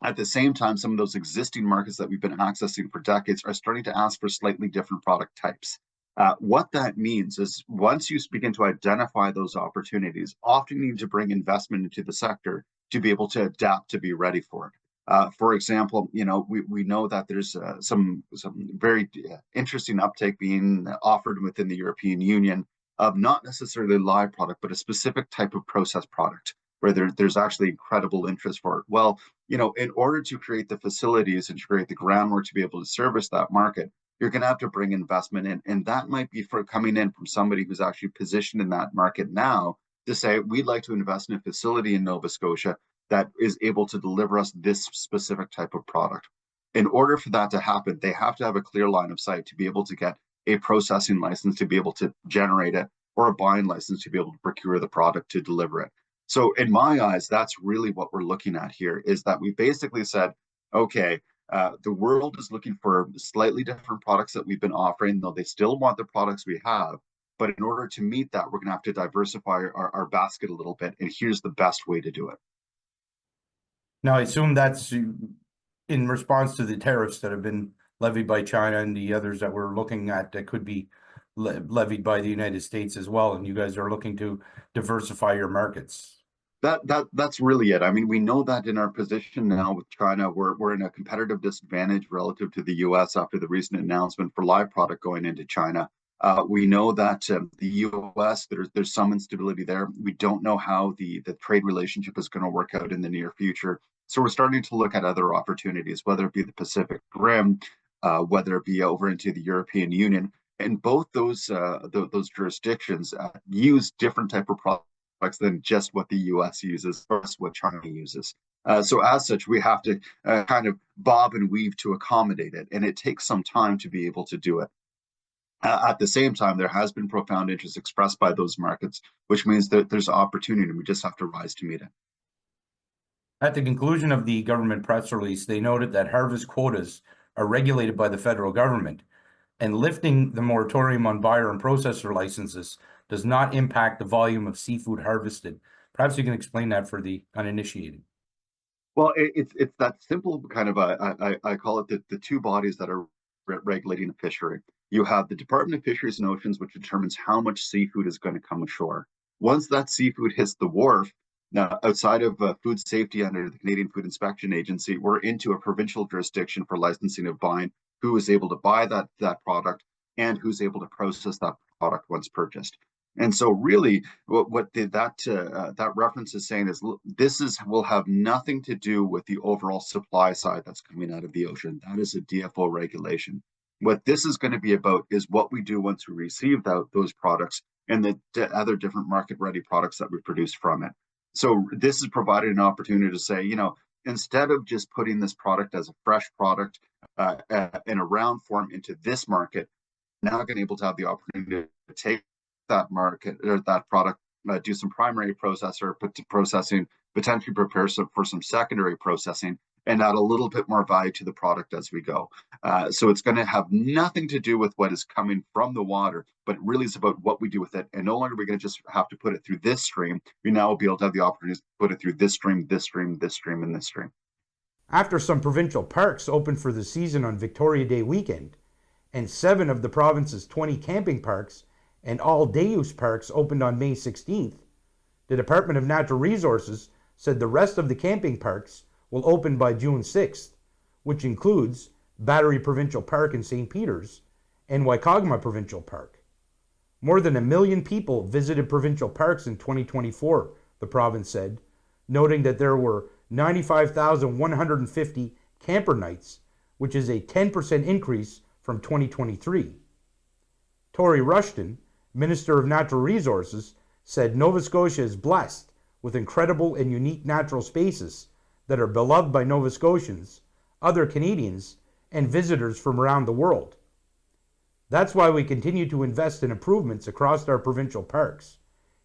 At the same time, some of those existing markets that we've been accessing for decades are starting to ask for slightly different product types. What that means is once you begin to identify those opportunities, often you need to bring investment into the sector to be able to adapt, to be ready for it. For example, we know that there's some very interesting uptake being offered within the European Union of not necessarily live product, but a specific type of processed product where there's actually incredible interest for it. Well, in order to create the facilities and to create the groundwork to be able to service that market, you're going to have to bring investment in. And that might be for coming in from somebody who's actually positioned in that market now to say, we'd like to invest in a facility in Nova Scotia that is able to deliver us this specific type of product. In order for that to happen, they have to have a clear line of sight to be able to get a processing license to be able to generate it, or a buying license to be able to procure the product to deliver it. So in my eyes, that's really what we're looking at here, is that we basically said, okay, the world is looking for slightly different products that we've been offering, though they still want the products we have. But in order to meet that, we're going to have to diversify our basket a little bit. And here's the best way to do it. Now, I assume that's in response to the tariffs that have been levied by China and the others that we're looking at that could be levied by the United States as well. And you guys are looking to diversify your markets. That's really it. I mean, we know that in our position now with China, we're in a competitive disadvantage relative to the US after the recent announcement for live product going into China. We know that the US, there's some instability there. We don't know how the trade relationship is going to work out in the near future. So we're starting to look at other opportunities, whether it be the Pacific Rim, whether it be over into the European Union. And both those jurisdictions use different type of products than just what the US uses or what China uses. So as such, we have to kind of bob and weave to accommodate it. And it takes some time to be able to do it. At the same time, there has been profound interest expressed by those markets, which means that there's opportunity. We just have to rise to meet it. At the conclusion of the government press release, they noted that harvest quotas are regulated by the federal government, and lifting the moratorium on buyer and processor licenses does not impact the volume of seafood harvested. Perhaps you can explain that for the uninitiated. Well, it's that simple kind of I call it the two bodies that are regulating a fishery. You have the Department of Fisheries and Oceans, which determines how much seafood is going to come ashore. Once that seafood hits the wharf, now outside of food safety under the Canadian Food Inspection Agency, we're into a provincial jurisdiction for licensing of buying who is able to buy that product and who's able to process that product once purchased. And so really what that reference is saying is will have nothing to do with the overall supply side that's coming out of the ocean. That is a DFO regulation. What this is going to be about is what we do once we receive those products and the other different market-ready products that we produce from it. So this is providing an opportunity to say, instead of just putting this product as a fresh product in a round form into this market, now going to be able to have the opportunity to take that market or that product, do some primary processing, potentially prepare for some secondary processing, and add a little bit more value to the product as we go. So it's going to have nothing to do with what is coming from the water, but really it's about what we do with it. And no longer are we going to just have to put it through this stream. We now will be able to have the opportunity to put it through this stream, this stream, this stream, and this stream. After some provincial parks opened for the season on Victoria Day weekend, and 7 of the province's 20 camping parks and all day use parks opened on May 16th, the Department of Natural Resources said the rest of the camping parks will open by June 6th, which includes Battery Provincial Park in St. Peters and Waikagama Provincial Park. More than 1 million people visited provincial parks in 2024, the province said, noting that there were 95,150 camper nights, which is a 10% increase from 2023. Tory Rushton, Minister of Natural Resources, said Nova Scotia is blessed with incredible and unique natural spaces that are beloved by Nova Scotians, other Canadians, and visitors from around the world. That's why we continue to invest in improvements across our provincial parks,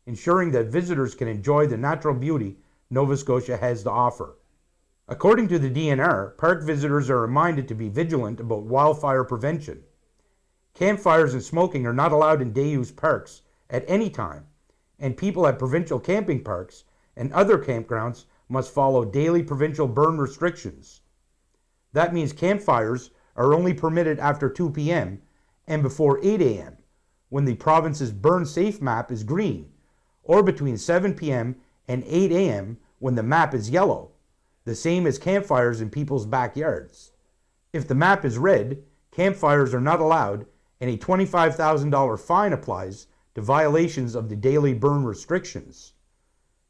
ensuring that visitors can enjoy the natural beauty Nova Scotia has to offer. According to the DNR, park visitors are reminded to be vigilant about wildfire prevention. Campfires and smoking are not allowed in day-use parks at any time, and people at provincial camping parks and other campgrounds must follow daily provincial burn restrictions. That means campfires are only permitted after 2 p.m. and before 8 a.m., when the province's burn safe map is green, or between 7 p.m. and 8 a.m. when the map is yellow, the same as campfires in people's backyards. If the map is red, campfires are not allowed, and a $25,000 fine applies to violations of the daily burn restrictions.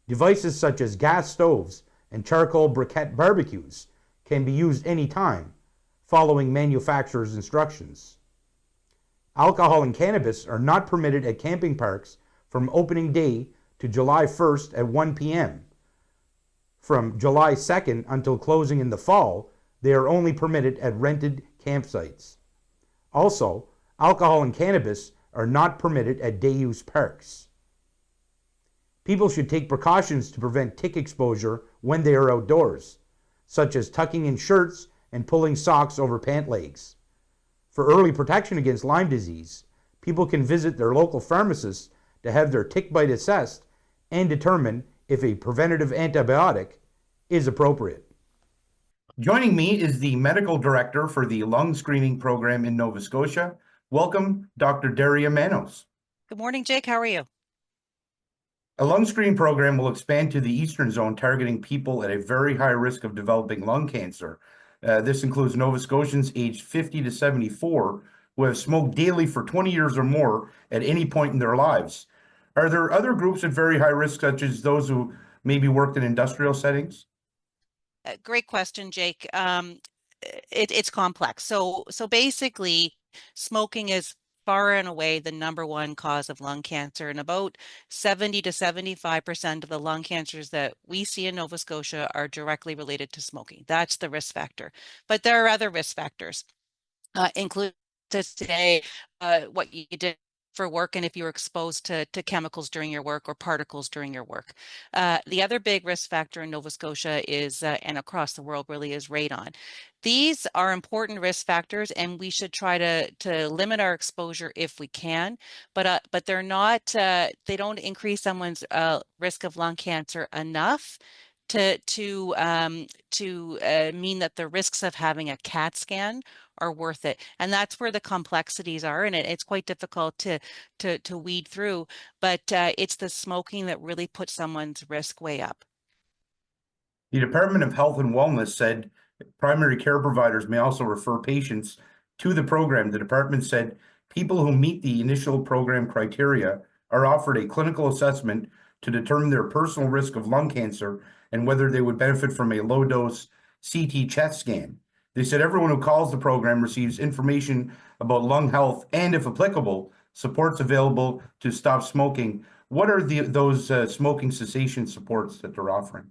Devices such as gas stoves and charcoal briquette barbecues can be used anytime, following manufacturer's instructions. Alcohol and cannabis are not permitted at camping parks from opening day to July 1st at 1 p.m. From July 2nd until closing in the fall, they are only permitted at rented campsites. Also, alcohol and cannabis are not permitted at day-use parks. People should take precautions to prevent tick exposure when they are outdoors, such as tucking in shirts and pulling socks over pant legs. For early protection against Lyme disease, people can visit their local pharmacist to have their tick bite assessed and determine if a preventative antibiotic is appropriate. Joining me is the medical director for the lung screening program in Nova Scotia. Welcome, Dr. Daria Manos. Good morning, Jake. How are you? A lung screening program will expand to the Eastern Zone, targeting people at a very high risk of developing lung cancer. This includes Nova Scotians aged 50 to 74 who have smoked daily for 20 years or more at any point in their lives. Are there other groups at very high risk, such as those who maybe worked in industrial settings? Great question, Jake. It's complex. So basically, smoking is far and away the #1 cause of lung cancer, and about 70 to 75% of the lung cancers that we see in Nova Scotia are directly related to smoking. That's the risk factor. But there are other risk factors, including today what you did for work and if you were exposed to chemicals during your work or particles during your work. The other big risk factor in Nova Scotia is, and across the world really, is radon. These are important risk factors, and we should try to limit our exposure if we can, but they're not, they don't increase someone's risk of lung cancer enough to mean that the risks of having a CAT scan are worth it. And that's where the complexities are, and it's quite difficult to weed through, but it's the smoking that really puts someone's risk way up. The Department of Health and Wellness said primary care providers may also refer patients to the program. The department said people who meet the initial program criteria are offered a clinical assessment to determine their personal risk of lung cancer and whether they would benefit from a low-dose CT chest scan. They said everyone who calls the program receives information about lung health and, if applicable, supports available to stop smoking. What are those smoking cessation supports that they're offering?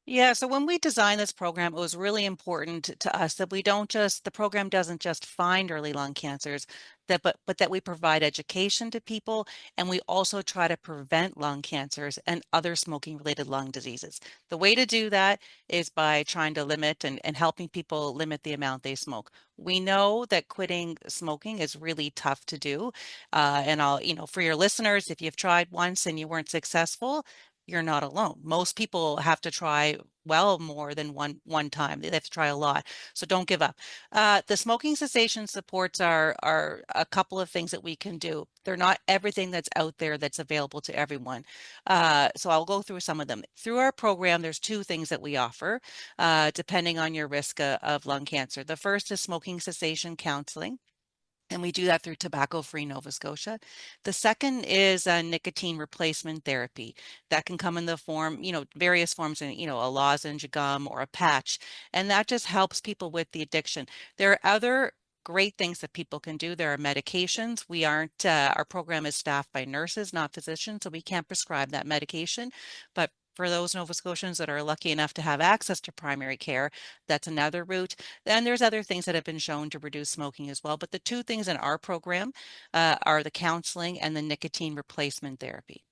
Yeah, so when we designed this program, it was really important to us that the program doesn't just find early lung cancers, but that we provide education to people, and we also try to prevent lung cancers and other smoking-related lung diseases. The way to do that is by trying to limit and helping people limit the amount they smoke. We know that quitting smoking is really tough to do, and for your listeners, if you've tried once and you weren't successful, you're not alone. Most people have to try well more than one time. They have to try a lot. So don't give up. The smoking cessation supports are a couple of things that we can do. They're not everything that's out there that's available to everyone. So I'll go through some of them. Through our program, there's two things that we offer, depending on your risk of lung cancer. The first is smoking cessation counseling. And we do that through Tobacco Free Nova Scotia. The second is nicotine replacement therapy that can come in the form, various forms, in, a lozenge, a gum, or a patch. And that just helps people with the addiction. There are other great things that people can do. There are medications. We aren't, our program is staffed by nurses, not physicians, so we can't prescribe that medication. But for those Nova Scotians that are lucky enough to have access to primary care, that's another route. Then there's other things that have been shown to reduce smoking as well. But the two things in our program are the counseling and the nicotine replacement therapy.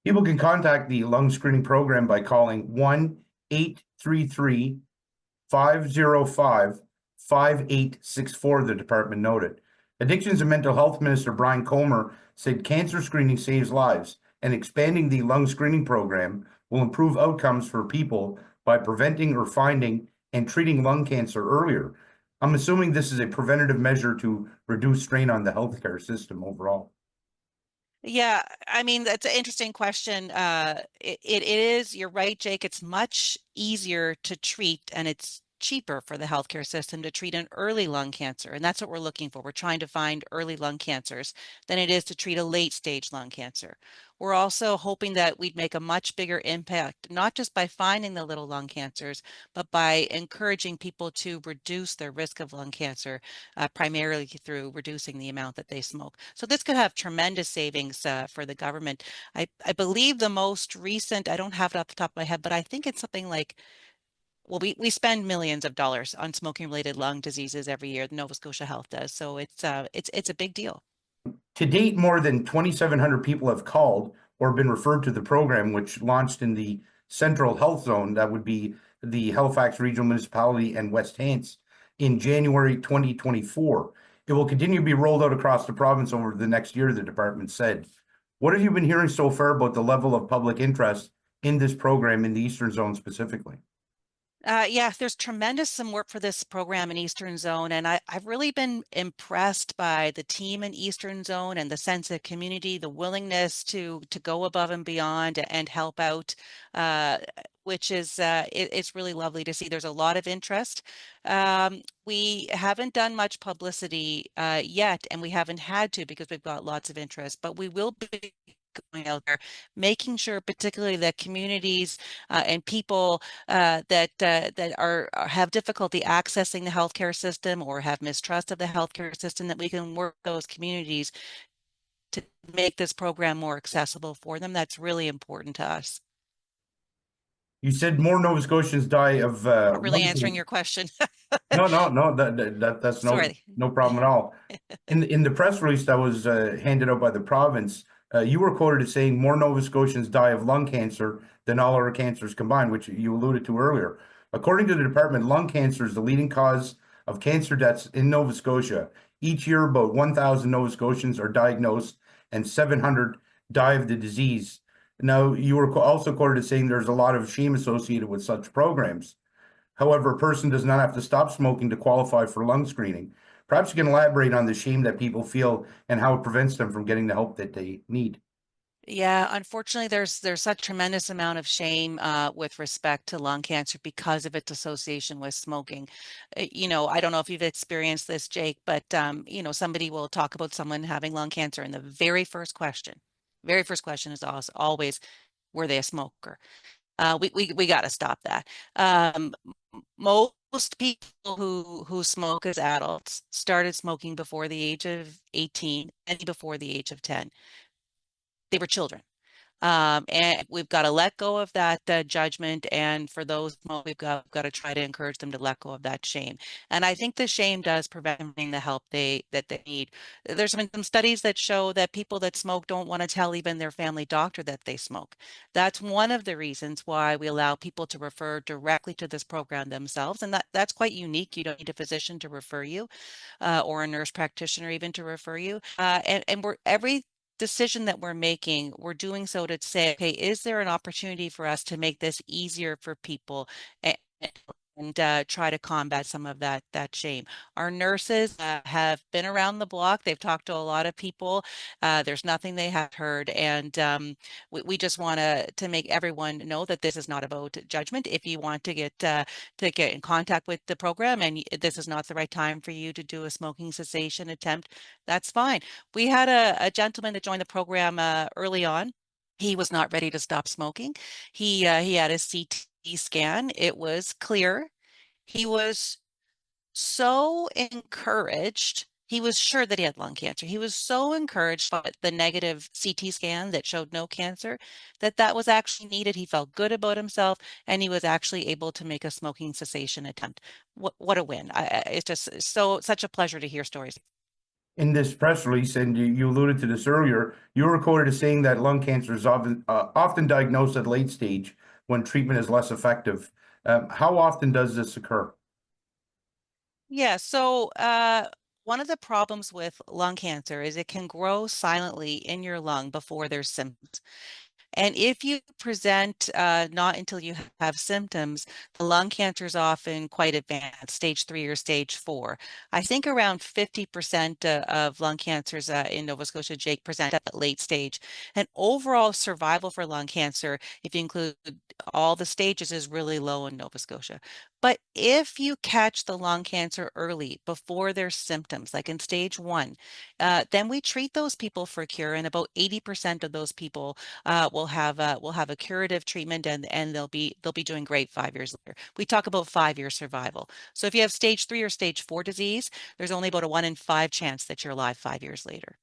People can contact the lung screening program by calling 1-833-505-5864, the department noted. Addictions and Mental Health Minister Brian Comer said cancer screening saves lives, and expanding the lung screening program will improve outcomes for people by preventing or finding and treating lung cancer earlier. I'm assuming this is a preventative measure to reduce strain on the healthcare system overall. Yeah, I mean, that's an interesting question. It is, you're right, Jake, it's much easier to treat, and it's cheaper for the healthcare system to treat an early lung cancer. And that's what we're looking for. We're trying to find early lung cancers than it is to treat a late stage lung cancer. We're also hoping that we'd make a much bigger impact, not just by finding the little lung cancers, but by encouraging people to reduce their risk of lung cancer, primarily through reducing the amount that they smoke. So this could have tremendous savings for the government. I believe the most recent, I don't have it off the top of my head, but I think it's something like, well, we spend millions of dollars on smoking related lung diseases every year. Nova Scotia Health does. So it's a big deal. To date, more than 2,700 people have called or been referred to the program, which launched in the Central Health Zone, that would be the Halifax Regional Municipality and West Hants, in January 2024. It will continue to be rolled out across the province over the next year, the department said. What have you been hearing so far about the level of public interest in this program in the Eastern Zone specifically? Yeah, there's tremendous support for this program in Eastern Zone, and I've really been impressed by the team in Eastern Zone and the sense of community, the willingness to go above and beyond and help out, which is it's really lovely to see. There's a lot of interest. We haven't done much publicity yet, and we haven't had to because we've got lots of interest, but we will be going out there, making sure particularly that communities and people that have difficulty accessing the healthcare system or have mistrust of the healthcare system, that we can work those communities to make this program more accessible for them. That's really important to us. You said more Nova Scotians die of Not really answering lung your question. No, that's Sorry. no problem at all. In the press release that was handed out by the province, you were quoted as saying more Nova Scotians die of lung cancer than all other cancers combined, which you alluded to earlier. According to the department, lung cancer is the leading cause of cancer deaths in Nova Scotia. Each year, about 1,000 Nova Scotians are diagnosed and 700 die of the disease. Now, you were also quoted as saying there's a lot of shame associated with such programs. However, a person does not have to stop smoking to qualify for lung screening. Perhaps you can elaborate on the shame that people feel and how it prevents them from getting the help that they need. Yeah, unfortunately, there's such tremendous amount of shame with respect to lung cancer because of its association with smoking. I don't know if you've experienced this, Jake, but somebody will talk about someone having lung cancer, and the very first question is always, were they a smoker? We got to stop that. Most people who smoke as adults started smoking before the age of 18 and before the age of 10. They were children. And we've got to let go of that judgment. And for those, we've got to try to encourage them to let go of that shame. And I think the shame does prevent them from getting the help that they need. There's been some studies that show that people that smoke don't want to tell even their family doctor that they smoke. That's one of the reasons why we allow people to refer directly to this program themselves. And that's quite unique. You don't need a physician to refer you or a nurse practitioner even to refer you. And we're decision that we're making, we're doing so to say, okay, is there an opportunity for us to make this easier for people and try to combat some of that shame? Our nurses have been around the block. They've talked to a lot of people. There's nothing they have heard, and we just want to make everyone know that this is not about judgment. If you want to get in contact with the program and this is not the right time for you to do a smoking cessation attempt, that's fine. We had a gentleman that joined the program early on. He was not ready to stop smoking. He had a CT scan. It was clear. He was so encouraged. He was sure that he had lung cancer. He was so encouraged by the negative CT scan that showed no cancer that was actually needed. He felt good about himself, and he was actually able to make a smoking cessation attempt. What a win. It's just such a pleasure to hear stories. In this press release, and you alluded to this earlier, you were quoted as saying that lung cancer is often diagnosed at late stage when treatment is less effective. How often does this occur? Yeah, so one of the problems with lung cancer is it can grow silently in your lung before there's symptoms. And if you present not until you have symptoms, the lung cancer is often quite advanced, stage 3 or stage 4. I think around 50% of lung cancers in Nova Scotia, Jake, present at late stage. And overall survival for lung cancer, if you include all the stages, is really low in Nova Scotia. But if you catch the lung cancer early, before there's symptoms, like in stage 1, then we treat those people for cure, and about 80% of those people will have a curative treatment, and they'll be doing great 5 years later. We talk about 5-year survival. So if you have stage 3 or stage 4 disease, there's only about a 1 in 5 chance that you're alive 5 years later.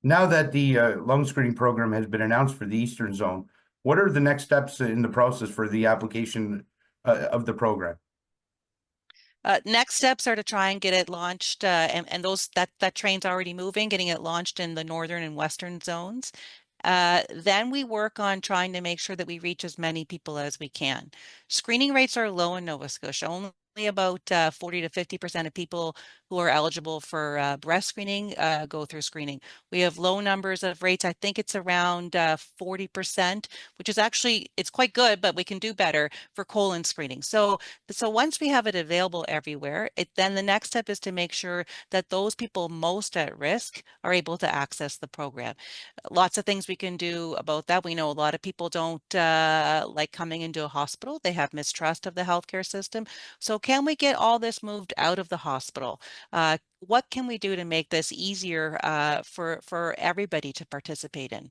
Now that the lung screening program has been announced for the Eastern Zone, what are the next steps in the process for the application of the program? Next steps are to try and get it launched, and that train's already moving, getting it launched in the northern and western zones. Then we work on trying to make sure that we reach as many people as we can. Screening rates are low in Nova Scotia. Only about 40 to 50% of people who are eligible for breast screening go through screening. We have low numbers of rates. I think it's around 40%, which is actually, it's quite good, but we can do better for colon screening. So once we have it available everywhere, then the next step is to make sure that those people most at risk are able to access the program. Lots of things we can do about that. We know a lot of people don't like coming into a hospital. They have mistrust of the healthcare system. So can we get all this moved out of the hospital? What can we do to make this easier for everybody to participate in?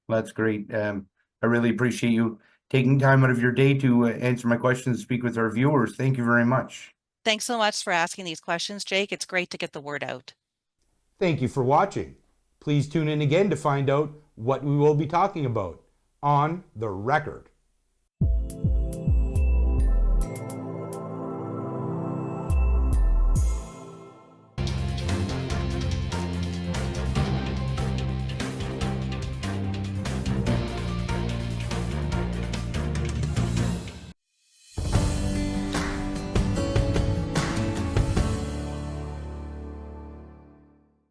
That's great. I really appreciate you taking time out of your day to answer my questions, speak with our viewers. Thank you very much. Thanks so much for asking these questions, Jake. It's great to get the word out. Thank you for watching. Please tune in again to find out what we will be talking about on The Record.